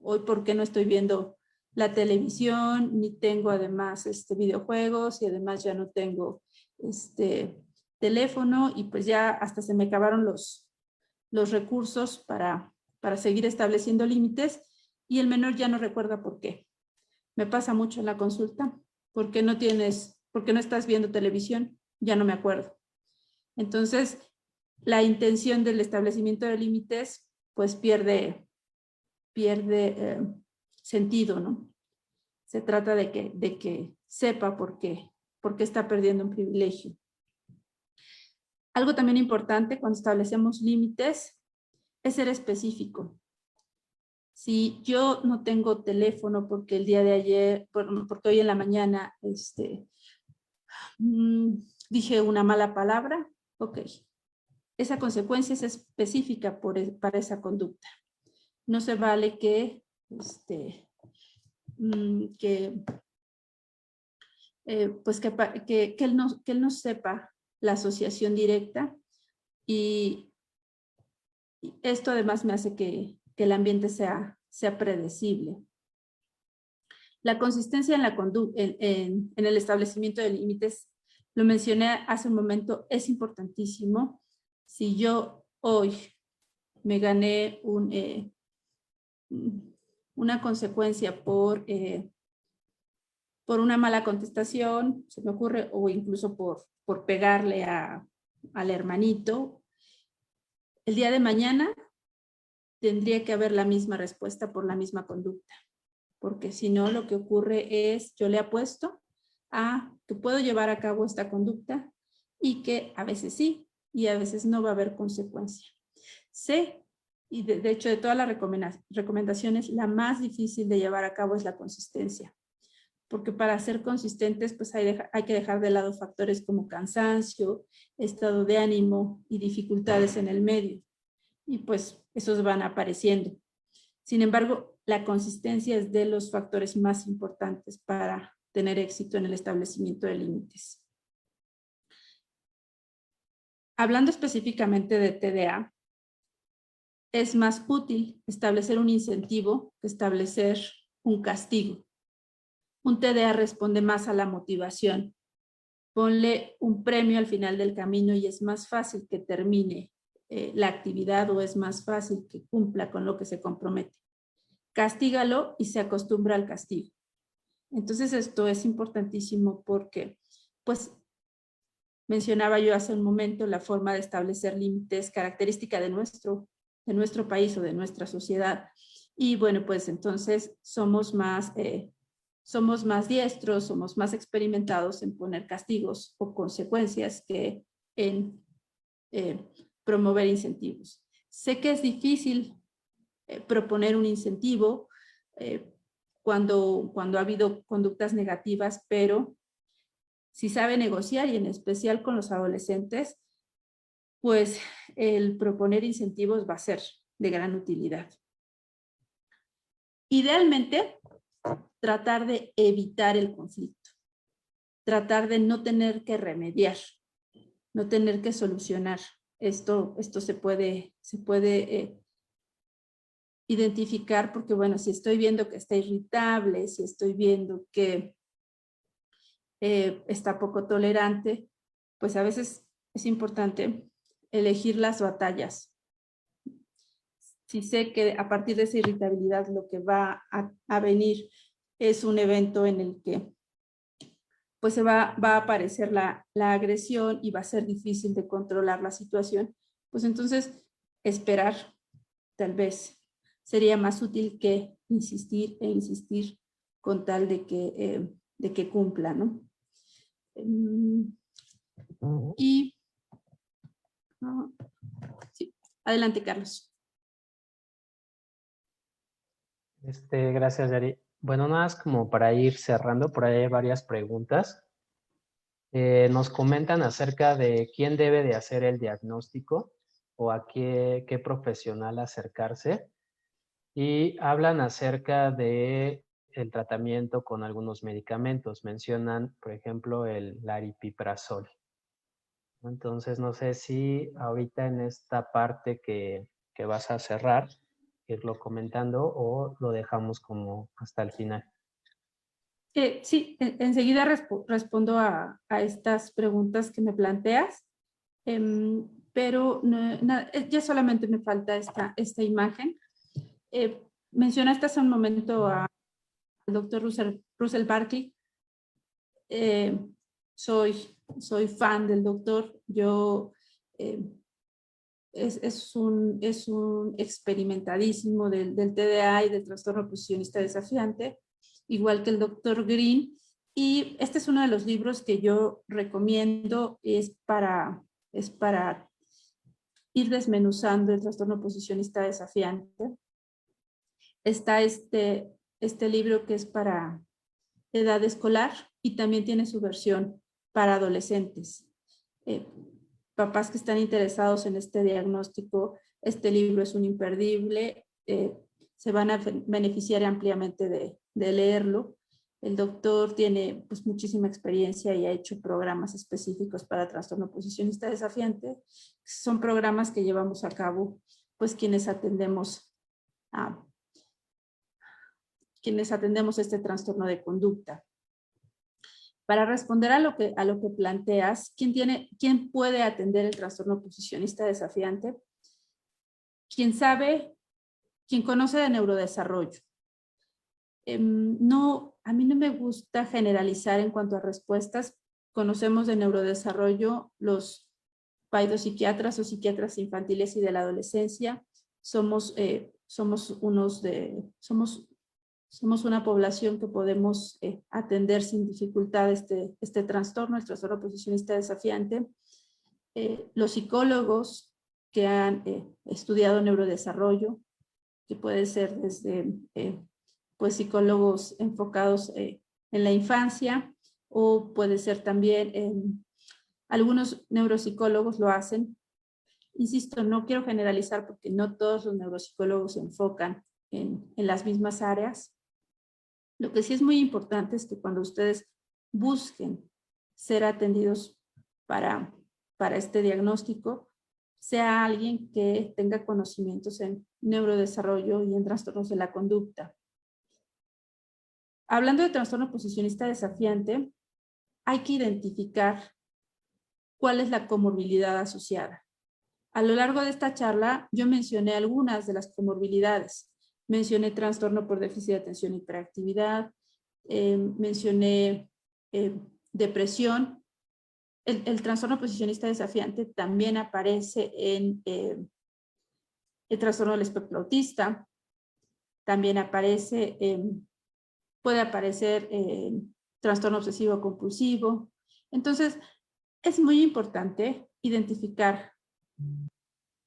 hoy por qué no estoy viendo la televisión, ni tengo además videojuegos y además ya no tengo teléfono y pues ya hasta se me acabaron los los recursos para seguir estableciendo límites y el menor ya no recuerda por qué. Me pasa mucho en la consulta. ¿Por qué no estás viendo televisión? Ya no me acuerdo. Entonces, la intención del establecimiento de límites pues pierde sentido, ¿no? Se trata de que sepa por qué está perdiendo un privilegio. Algo también importante cuando establecemos límites es ser específico. Si yo no tengo teléfono porque el día de ayer, porque hoy en la mañana dije una mala palabra, ok. Esa consecuencia es específica para esa conducta. No se vale que él no sepa la asociación directa y esto además me hace que el ambiente sea predecible. La consistencia en el establecimiento de límites, lo mencioné hace un momento, es importantísimo. Si yo hoy me gané una consecuencia por una mala contestación, se me ocurre, o incluso por pegarle al hermanito, el día de mañana tendría que haber la misma respuesta por la misma conducta. Porque si no, lo que ocurre es, yo le apuesto a que puedo llevar a cabo esta conducta y que a veces sí y a veces no va a haber consecuencia. Sé, y de hecho de todas las recomendaciones, la más difícil de llevar a cabo es la consistencia. Porque para ser consistentes, pues hay que dejar de lado factores como cansancio, estado de ánimo y dificultades en el medio. Y pues esos van apareciendo. Sin embargo, la consistencia es de los factores más importantes para tener éxito en el establecimiento de límites. Hablando específicamente de TDA, es más útil establecer un incentivo que establecer un castigo. Un TDA responde más a la motivación. Ponle un premio al final del camino y es más fácil que termine la actividad o es más fácil que cumpla con lo que se compromete. Castígalo y se acostumbra al castigo. Entonces esto es importantísimo porque, pues, mencionaba yo hace un momento la forma de establecer límites característica de nuestro país o de nuestra sociedad. Y bueno, pues entonces somos más diestros, somos más experimentados en poner castigos o consecuencias que en promover incentivos. Sé que es difícil proponer un incentivo cuando ha habido conductas negativas, pero si sabe negociar y en especial con los adolescentes, pues el proponer incentivos va a ser de gran utilidad. Idealmente, tratar de evitar el conflicto, tratar de no tener que remediar, no tener que solucionar. Esto se puede identificar porque, bueno, si estoy viendo que está irritable, si estoy viendo que está poco tolerante, pues a veces es importante elegir las batallas. Si sé que a partir de esa irritabilidad lo que va a venir es un evento en el que pues se va a aparecer la agresión y va a ser difícil de controlar la situación, pues entonces esperar tal vez sería más útil que insistir e insistir con tal de que cumpla, ¿no? Y sí, adelante, Carlos. Gracias, Yari. Bueno, nada más como para ir cerrando, por ahí hay varias preguntas. Nos comentan acerca de quién debe de hacer el diagnóstico o a qué profesional acercarse. Y hablan acerca de el tratamiento con algunos medicamentos. Mencionan, por ejemplo, el aripiprazol. Entonces, no sé si ahorita en esta parte que vas a cerrar, irlo comentando o lo dejamos como hasta el final. Sí, enseguida respondo a estas preguntas que me planteas, pero ya solamente me falta esta imagen. Mencionaste hace un momento al doctor Russell Barkley. Soy fan del doctor. Es un experimentadísimo del TDA y del trastorno oposicionista desafiante, igual que el doctor Green. Y este es uno de los libros que yo recomiendo, es para ir desmenuzando el trastorno oposicionista desafiante. Está este libro que es para edad escolar y también tiene su versión para adolescentes. Papás que están interesados en este diagnóstico, este libro es un imperdible. Se van a beneficiar ampliamente de leerlo. El doctor tiene pues muchísima experiencia y ha hecho programas específicos para trastorno oposicionista desafiante. Son programas que llevamos a cabo pues quienes atendemos este trastorno de conducta. Para responder a lo que planteas, ¿quién puede atender el trastorno oposicionista desafiante? Quien sabe, quien conoce de neurodesarrollo. A mí no me gusta generalizar en cuanto a respuestas. Conocemos de neurodesarrollo los paidopsiquiatras o psiquiatras infantiles y de la adolescencia. Somos una población que podemos atender sin dificultad este trastorno, el trastorno oposicionista desafiante. Los psicólogos que han estudiado neurodesarrollo, que puede ser desde pues psicólogos enfocados en la infancia, o puede ser también algunos neuropsicólogos lo hacen. Insisto, no quiero generalizar porque no todos los neuropsicólogos se enfocan en las mismas áreas. Lo que sí es muy importante es que cuando ustedes busquen ser atendidos para este diagnóstico, sea alguien que tenga conocimientos en neurodesarrollo y en trastornos de la conducta. Hablando de trastorno oposicionista desafiante, hay que identificar cuál es la comorbilidad asociada. A lo largo de esta charla, yo mencioné algunas de las comorbilidades. Mencioné trastorno por déficit de atención y hiperactividad, mencioné depresión. El trastorno oposicionista desafiante también aparece en el trastorno del espectro autista, también puede aparecer trastorno obsesivo compulsivo. Entonces, es muy importante identificar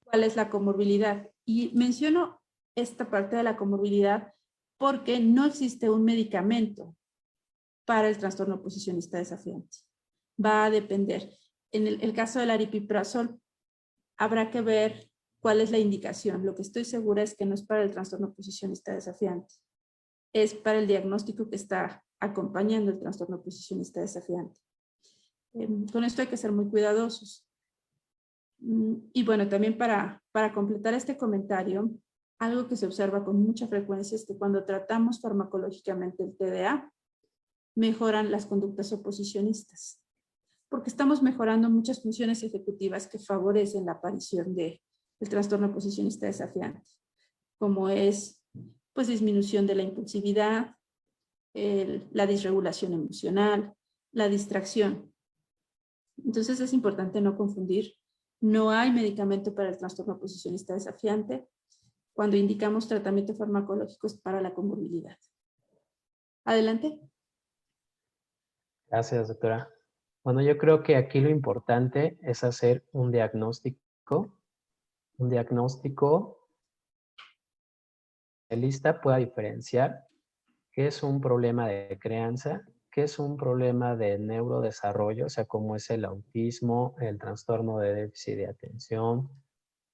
cuál es la comorbilidad. Y menciono esta parte de la comorbilidad porque no existe un medicamento para el trastorno oposicionista desafiante. Va a depender. En el caso del aripiprazol, habrá que ver cuál es la indicación. Lo que estoy segura es que no es para el trastorno oposicionista desafiante. Es para el diagnóstico que está acompañando el trastorno oposicionista desafiante. Con esto hay que ser muy cuidadosos. Y bueno, también para completar este comentario, algo que se observa con mucha frecuencia es que cuando tratamos farmacológicamente el TDA, mejoran las conductas oposicionistas, porque estamos mejorando muchas funciones ejecutivas que favorecen la aparición del trastorno oposicionista desafiante, como es pues disminución de la impulsividad, la disregulación emocional, la distracción. Entonces es importante no confundir. No hay medicamento para el trastorno oposicionista desafiante. Cuando indicamos tratamiento farmacológico es para la comorbilidad. Adelante. Gracias, doctora. Bueno, yo creo que aquí lo importante es hacer un diagnóstico. Un diagnóstico que el lista pueda diferenciar qué es un problema de crianza, qué es un problema de neurodesarrollo, o sea, cómo es el autismo, el trastorno de déficit de atención,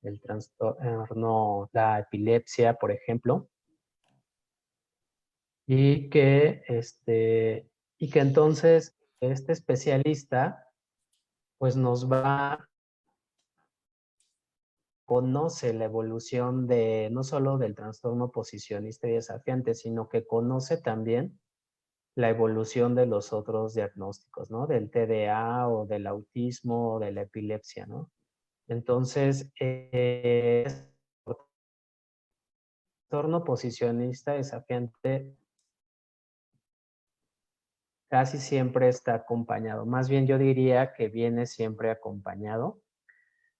el trastorno, la epilepsia, por ejemplo, y que entonces este especialista pues conoce la evolución de no solo del trastorno oposicionista y desafiante, sino que conoce también la evolución de los otros diagnósticos, ¿no? Del TDA o del autismo o de la epilepsia, ¿no? Entonces, trastorno posicionista desafiante casi siempre está acompañado. Más bien yo diría que viene siempre acompañado.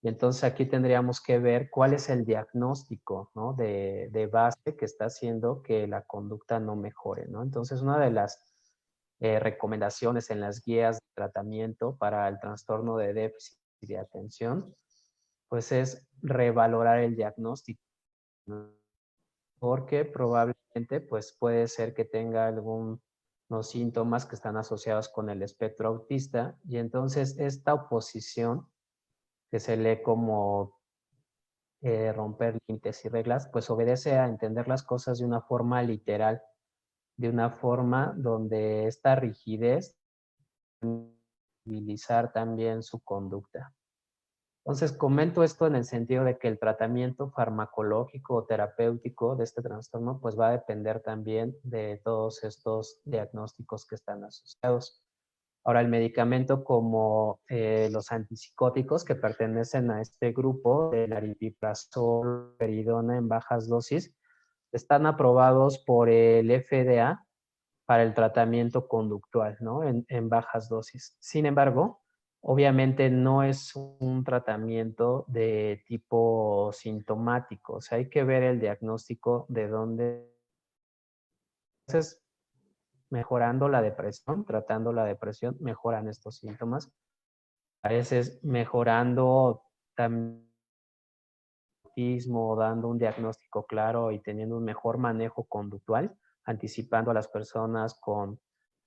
Y entonces aquí tendríamos que ver cuál es el diagnóstico, ¿no? de base que está haciendo que la conducta no mejore, ¿no? Entonces, una de las recomendaciones en las guías de tratamiento para el trastorno de déficit de atención, pues es revalorar el diagnóstico, ¿no? Porque probablemente pues puede ser que tenga algunos síntomas que están asociados con el espectro autista y entonces esta oposición que se lee como romper límites y reglas, pues obedece a entender las cosas de una forma literal, de una forma donde esta rigidez civilizar también su conducta. Entonces, comento esto en el sentido de que el tratamiento farmacológico o terapéutico de este trastorno pues va a depender también de todos estos diagnósticos que están asociados. Ahora, el medicamento como los antipsicóticos que pertenecen a este grupo, el aripiprazol, peridona en bajas dosis, están aprobados por el FDA para el tratamiento conductual, ¿no? En bajas dosis. Sin embargo, obviamente no es un tratamiento de tipo sintomático, o sea, hay que ver el diagnóstico de dónde. Entonces, mejorando la depresión, tratando la depresión, mejoran estos síntomas. A veces mejorando también dando un diagnóstico claro y teniendo un mejor manejo conductual, anticipando a las personas con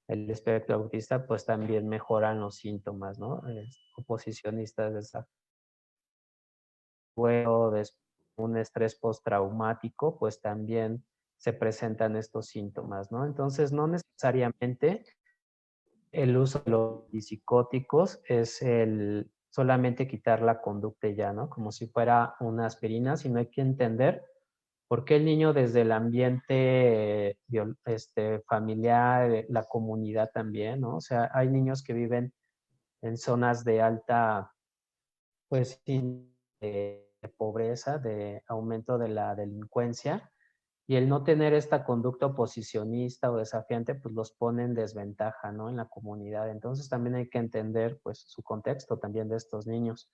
el espectro autista, pues también mejoran los síntomas, ¿no? Oposicionistas de desafuero, de un estrés postraumático, pues también se presentan estos síntomas, ¿no? Entonces, no necesariamente el uso de los psicóticos es el solamente quitar la conducta y ya, ¿no? Como si fuera una aspirina, sino hay que entender por qué el niño desde el ambiente familiar, la comunidad también, ¿no? O sea, hay niños que viven en zonas de alta, pues, de pobreza, de aumento de la delincuencia, y el no tener esta conducta oposicionista o desafiante, pues los pone en desventaja, ¿no? En la comunidad. Entonces también hay que entender, pues, su contexto también de estos niños.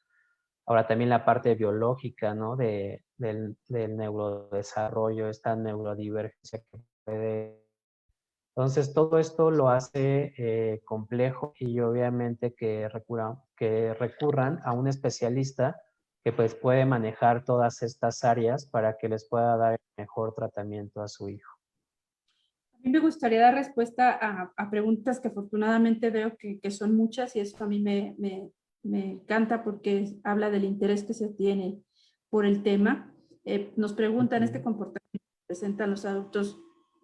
Ahora también la parte biológica, ¿no? Del neurodesarrollo, esta neurodivergencia que puede. Entonces todo esto lo hace complejo y obviamente que recurran a un especialista que pues puede manejar todas estas áreas para que les pueda dar el mejor tratamiento a su hijo. A mí me gustaría dar respuesta a preguntas que afortunadamente veo que son muchas y eso a mí me encanta porque habla del interés que se tiene por el tema. Nos preguntan, ¿este comportamiento que presentan los adultos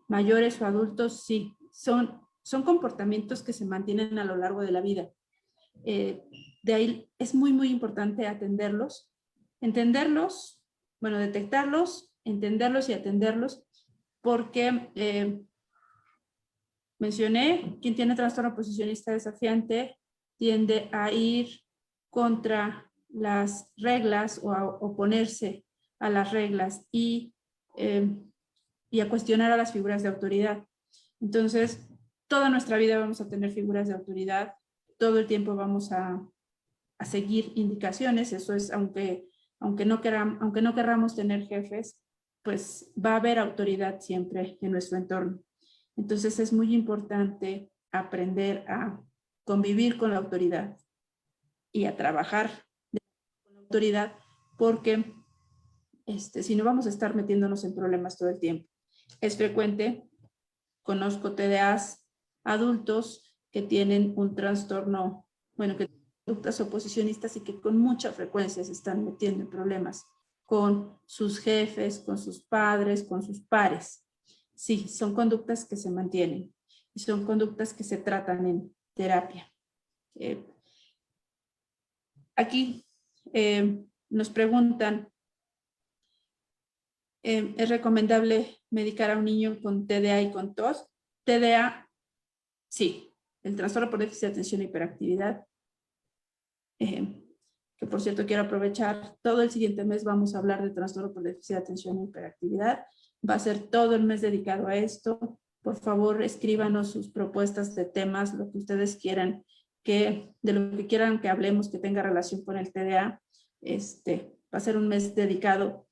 mayores o adultos? Sí, son comportamientos que se mantienen a lo largo de la vida. De ahí es muy, muy importante atenderlos, bueno, detectarlos, entenderlos y atenderlos, porque mencioné, quien tiene trastorno oposicionista desafiante tiende a ir contra las reglas o a oponerse a las reglas y a cuestionar a las figuras de autoridad. Entonces, toda nuestra vida vamos a tener figuras de autoridad, todo el tiempo vamos a seguir indicaciones, eso es, aunque no querramos tener jefes, pues va a haber autoridad siempre en nuestro entorno. Entonces es muy importante aprender a convivir con la autoridad y a trabajar con la autoridad porque si no vamos a estar metiéndonos en problemas todo el tiempo. Es frecuente, conozco TDAs adultos que tienen un trastorno, bueno, que tienen conductas oposicionistas y que con mucha frecuencia se están metiendo en problemas con sus jefes, con sus padres, con sus pares. Sí, son conductas que se mantienen y son conductas que se tratan en terapia. Aquí nos preguntan, ¿es recomendable medicar a un niño con TDA y con TOS? TDA, sí. El trastorno por déficit de atención e hiperactividad, que por cierto quiero aprovechar, todo el siguiente mes vamos a hablar de trastorno por déficit de atención e hiperactividad. Va a ser todo el mes dedicado a esto. Por favor, escríbanos sus propuestas de temas, lo que ustedes quieran, de lo que quieran que hablemos que tenga relación con el TDA. Va a ser un mes dedicado,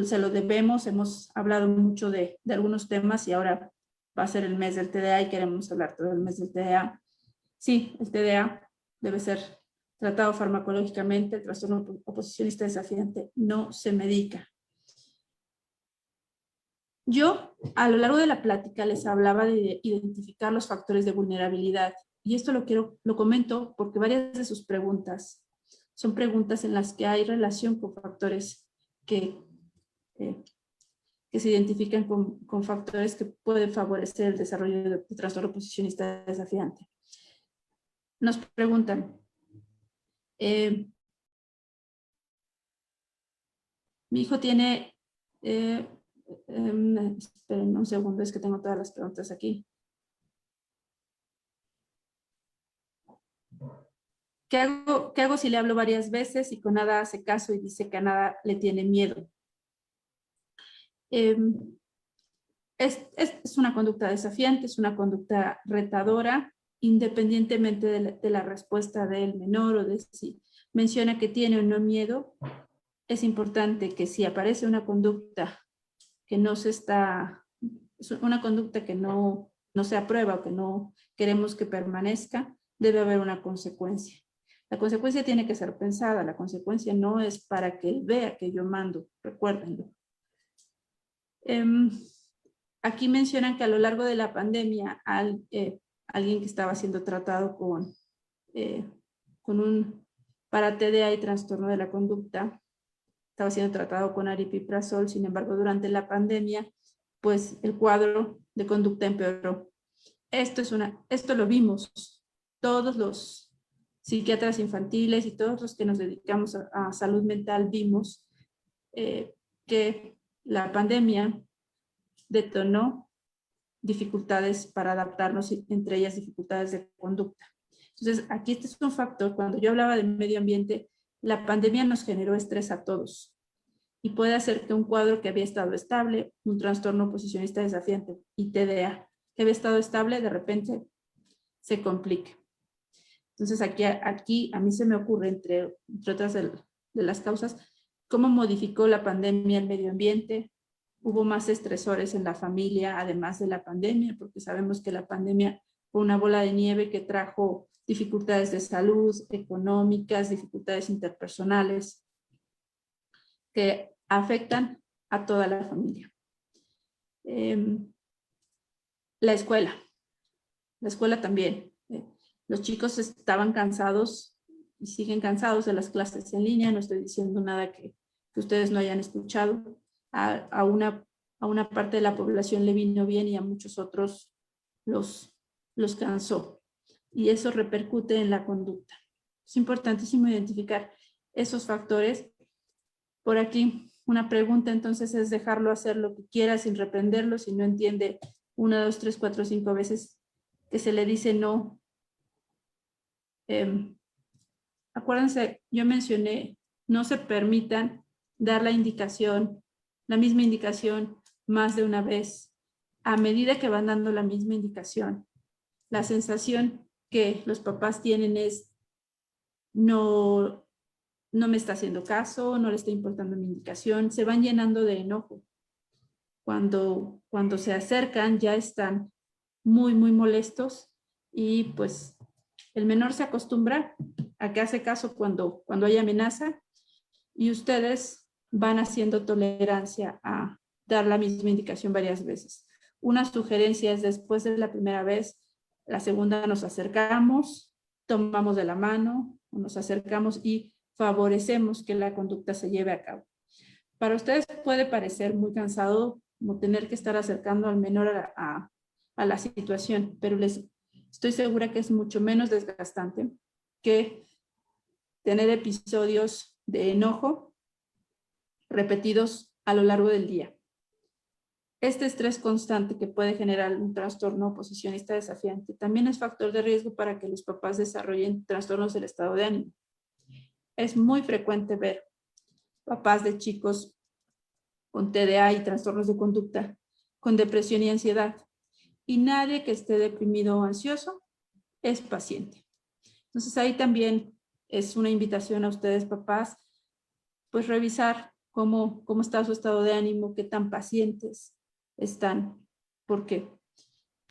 se lo debemos, hemos hablado mucho de algunos temas y ahora va a ser el mes del TDA y queremos hablar todo el mes del TDA. Sí, el TDA debe ser tratado farmacológicamente, el trastorno oposicionista desafiante no se medica. Yo, a lo largo de la plática, les hablaba de identificar los factores de vulnerabilidad. Y esto lo comento porque varias de sus preguntas son preguntas en las que hay relación con factores que se identifican con factores que pueden favorecer el desarrollo de trastorno oposicionista desafiante. Nos preguntan, mi hijo tiene... esperen un segundo, es que tengo todas las preguntas aquí. ¿Qué hago si le hablo varias veces y con nada hace caso y dice que a nada le tiene miedo? Es una conducta desafiante, es una conducta retadora, independientemente de la respuesta del menor o de si menciona que tiene o no miedo. Es importante que si aparece una conducta que no se está, es una conducta que no se aprueba o que no queremos que permanezca, debe haber una consecuencia. La consecuencia tiene que ser pensada, la consecuencia no es para que él vea que yo mando, recuérdenlo. Aquí mencionan que a lo largo de la pandemia alguien que estaba siendo tratado para TDA y trastorno de la conducta, estaba siendo tratado con aripiprazol, sin embargo durante la pandemia pues el cuadro de conducta empeoró. Esto lo vimos todos los psiquiatras infantiles y todos los que nos dedicamos a salud mental vimos que la pandemia detonó dificultades para adaptarnos, entre ellas dificultades de conducta. Entonces, aquí este es un factor. Cuando yo hablaba del medio ambiente, la pandemia nos generó estrés a todos y puede hacer que un cuadro que había estado estable, un trastorno oposicionista desafiante y TDA, que había estado estable, de repente se complique. Entonces, aquí a mí se me ocurre, entre otras de las causas, cómo modificó la pandemia el medio ambiente. Hubo más estresores en la familia, además de la pandemia, porque sabemos que la pandemia fue una bola de nieve que trajo dificultades de salud, económicas, dificultades interpersonales, que afectan a toda la familia. La escuela también. Los chicos estaban cansados y siguen cansados de las clases en línea. No estoy diciendo nada que ustedes no hayan escuchado. A una parte de la población le vino bien y a muchos otros los cansó. Y eso repercute en la conducta. Es importantísimo identificar esos factores. Por aquí, una pregunta entonces es dejarlo hacer lo que quiera sin reprenderlo. Si no entiende 1, 2, 3, 4, 5 veces que se le dice no. Acuérdense, yo mencioné, no se permitan dar la misma indicación más de una vez. A medida que van dando la misma indicación, la sensación que los papás tienen es no me está haciendo caso, no le está importando mi indicación, se van llenando de enojo. Cuando se acercan ya están muy, muy molestos y pues el menor se acostumbra a que hace caso cuando hay amenaza y ustedes van haciendo tolerancia a dar la misma indicación varias veces. Una sugerencia es después de la primera vez, la segunda nos acercamos, tomamos de la mano, nos acercamos y favorecemos que la conducta se lleve a cabo. Para ustedes puede parecer muy cansado como tener que estar acercando al menor a la situación, pero les estoy segura que es mucho menos desgastante que tener episodios de enojo repetidos a lo largo del día. Este estrés constante que puede generar un trastorno oposicionista desafiante también es factor de riesgo para que los papás desarrollen trastornos del estado de ánimo. es muy frecuente ver papás de chicos con TDA y trastornos de conducta, con depresión y ansiedad. Y nadie que esté deprimido o ansioso es paciente. Entonces ahí también es una invitación a ustedes, papás, pues revisar cómo está su estado de ánimo, qué tan pacientes están, porque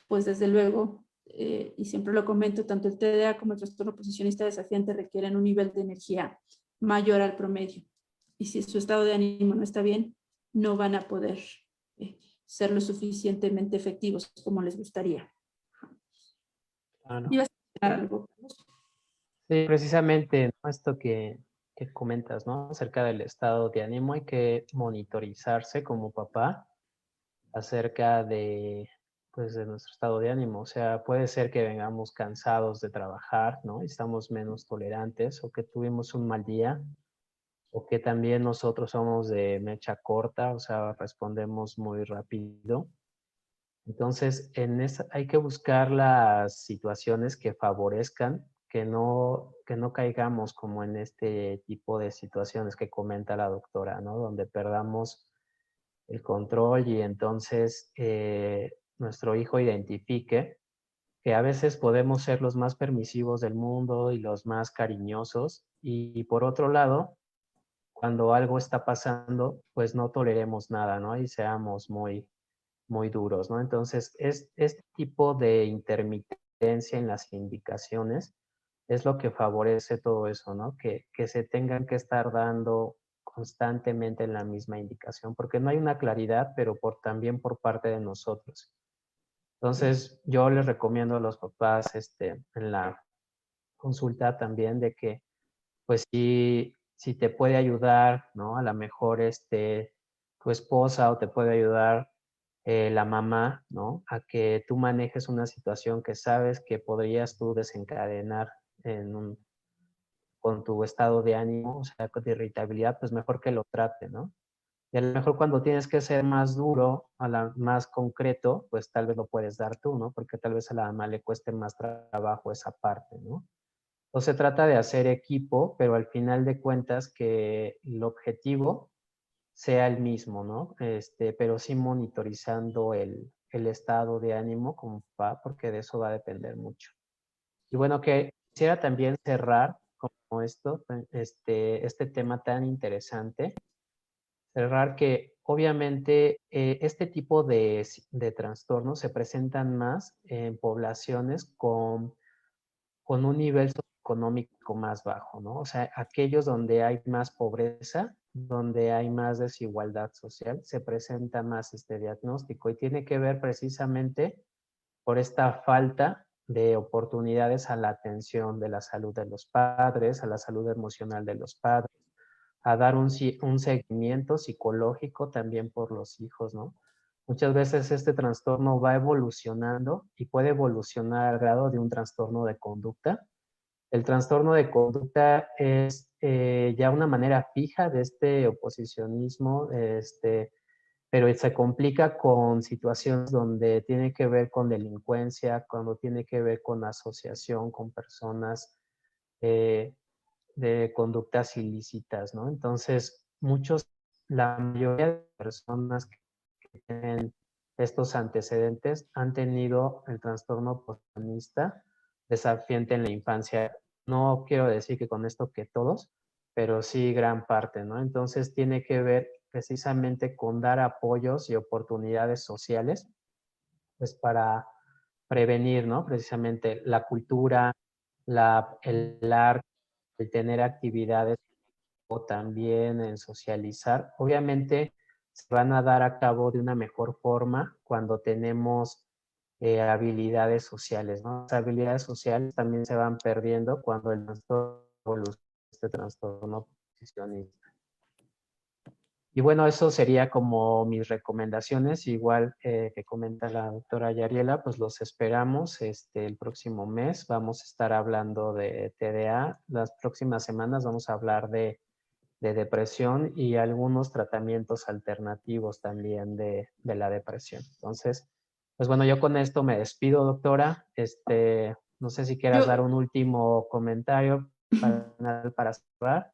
pues desde luego, y siempre lo comento, tanto el TDA como el trastorno posicionista desafiante requieren un nivel de energía mayor al promedio. Y si su estado de ánimo no está bien, no van a poder ser lo suficientemente efectivos como les gustaría. Claro. ¿Ibas a mencionar algo? Sí, precisamente, ¿no? Esto que comentas, ¿no? Acerca del estado de ánimo, hay que monitorizarse como papá acerca de, pues, de nuestro estado de ánimo. O sea, puede ser que vengamos cansados de trabajar, ¿no? Y estamos menos tolerantes, o que tuvimos un mal día, o que también nosotros somos de mecha corta, o sea, respondemos muy rápido. Entonces, hay que buscar las situaciones que favorezcan que no caigamos como en este tipo de situaciones que comenta la doctora, ¿no? Donde perdamos el control y entonces nuestro hijo identifique que a veces podemos ser los más permisivos del mundo y los más cariñosos y por otro lado, cuando algo está pasando, pues no toleremos nada, ¿no? Y seamos muy duros, ¿no? Entonces, este tipo de intermitencia en las indicaciones es lo que favorece todo eso, ¿no? Que se tengan que estar dando constantemente en la misma indicación, porque no hay una claridad, pero también por parte de nosotros. Entonces, yo les recomiendo a los papás en la consulta también de que, pues si te puede ayudar, ¿no? A lo mejor tu esposa o te puede ayudar la mamá, ¿no? A que tú manejes una situación que sabes que podrías tú desencadenar con tu estado de ánimo, o sea, de irritabilidad, pues mejor que lo trate, ¿no? Y a lo mejor cuando tienes que ser más duro, más concreto, pues tal vez lo puedes dar tú, ¿no? Porque tal vez a la mamá le cueste más trabajo esa parte, ¿no? No se trata de hacer equipo, pero al final de cuentas que el objetivo sea el mismo, ¿no? Pero sí monitorizando el estado de ánimo como papá, porque de eso va a depender mucho. Y bueno, que quisiera también cerrar como este tema tan interesante, cerrar que obviamente este tipo de trastornos se presentan más en poblaciones con un nivel socioeconómico más bajo, ¿no? O sea, aquellos donde hay más pobreza, donde hay más desigualdad social, se presenta más este diagnóstico y tiene que ver precisamente por esta falta de oportunidades a la atención de la salud de los padres, a la salud emocional de los padres, a dar un seguimiento psicológico también por los hijos, ¿no? Muchas veces este trastorno va evolucionando y puede evolucionar al grado de un trastorno de conducta. El trastorno de conducta es ya una manera fija de este oposicionismo, pero se complica con situaciones donde tiene que ver con delincuencia, cuando tiene que ver con asociación con personas eh, de conductas ilícitas, ¿no? Entonces, la mayoría de personas que tienen estos antecedentes han tenido el trastorno oposicionista desafiante en la infancia. No quiero decir que con esto que todos, pero sí gran parte, ¿no? Entonces tiene que ver precisamente con dar apoyos y oportunidades sociales, pues para prevenir, ¿no? Precisamente la cultura, el arte, el tener actividades o también en socializar. Obviamente se van a dar a cabo de una mejor forma cuando tenemos habilidades sociales, ¿no? Las habilidades sociales también se van perdiendo cuando el trastorno evoluciona, este trastorno posicionista. Y bueno, eso sería como mis recomendaciones, igual que comenta la doctora Yariela, pues los esperamos el próximo mes. Vamos a estar hablando de TDA. Las próximas semanas vamos a hablar de depresión y algunos tratamientos alternativos también de la depresión. Entonces, pues bueno, yo con esto me despido, doctora. No sé si quieras dar Yo, un último comentario para cerrar.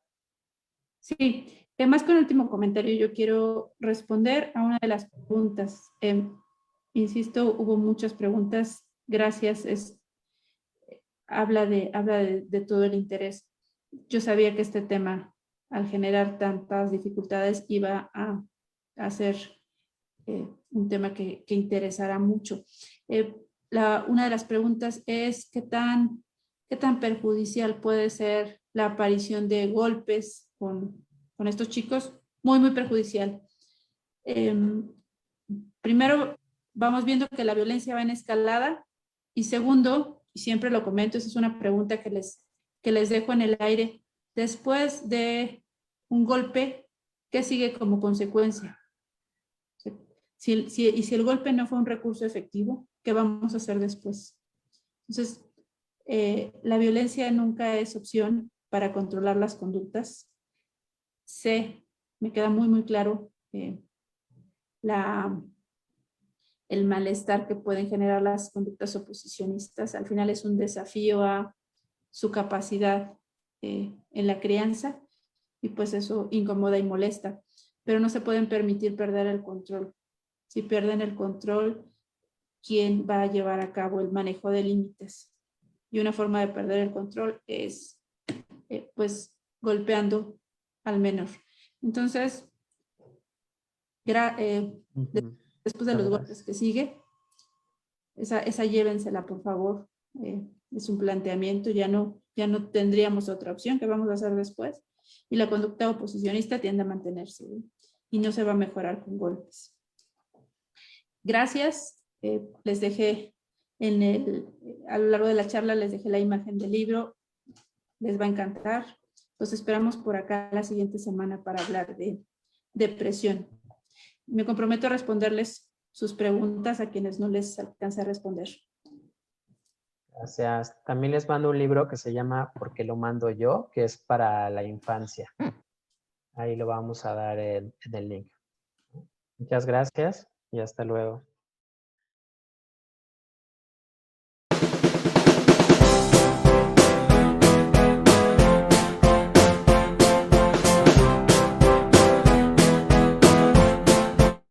Sí, más que un último comentario, yo quiero responder a una de las preguntas. Insisto, hubo muchas preguntas. Gracias. Habla de todo el interés. Yo sabía que este tema, al generar tantas dificultades, iba a ser un tema que interesará mucho. Una de las preguntas es ¿qué tan perjudicial puede ser la aparición de golpes con estos chicos? Muy, muy perjudicial. Primero, vamos viendo que la violencia va en escalada, y segundo, y siempre lo comento, esa es una pregunta que les dejo en el aire, después de un golpe, ¿qué sigue como consecuencia? Y si el golpe no fue un recurso efectivo, ¿qué vamos a hacer después? Entonces, la violencia nunca es opción para controlar las conductas. Me queda muy, muy claro el malestar que pueden generar las conductas oposicionistas. Al final es un desafío a su capacidad en la crianza, y pues eso incomoda y molesta, pero no se pueden permitir perder el control. Si pierden el control, ¿quién va a llevar a cabo el manejo de límites? Y una forma de perder el control es pues golpeando al menor. Entonces, después de los golpes que sigue, esa llévensela, por favor. Es un planteamiento, ya no tendríamos otra opción. ¿Qué vamos a hacer después? Y la conducta oposicionista tiende a mantenerse, y no se va a mejorar con golpes. Gracias. Les dejé a lo largo de la charla les dejé la imagen del libro. Les va a encantar. Los esperamos por acá la siguiente semana para hablar de depresión. Me comprometo a responderles sus preguntas a quienes no les alcance a responder. Gracias. También les mando un libro que se llama ¿Por qué lo mando yo?, que es para la infancia. Ahí lo vamos a dar en el link. Muchas gracias y hasta luego.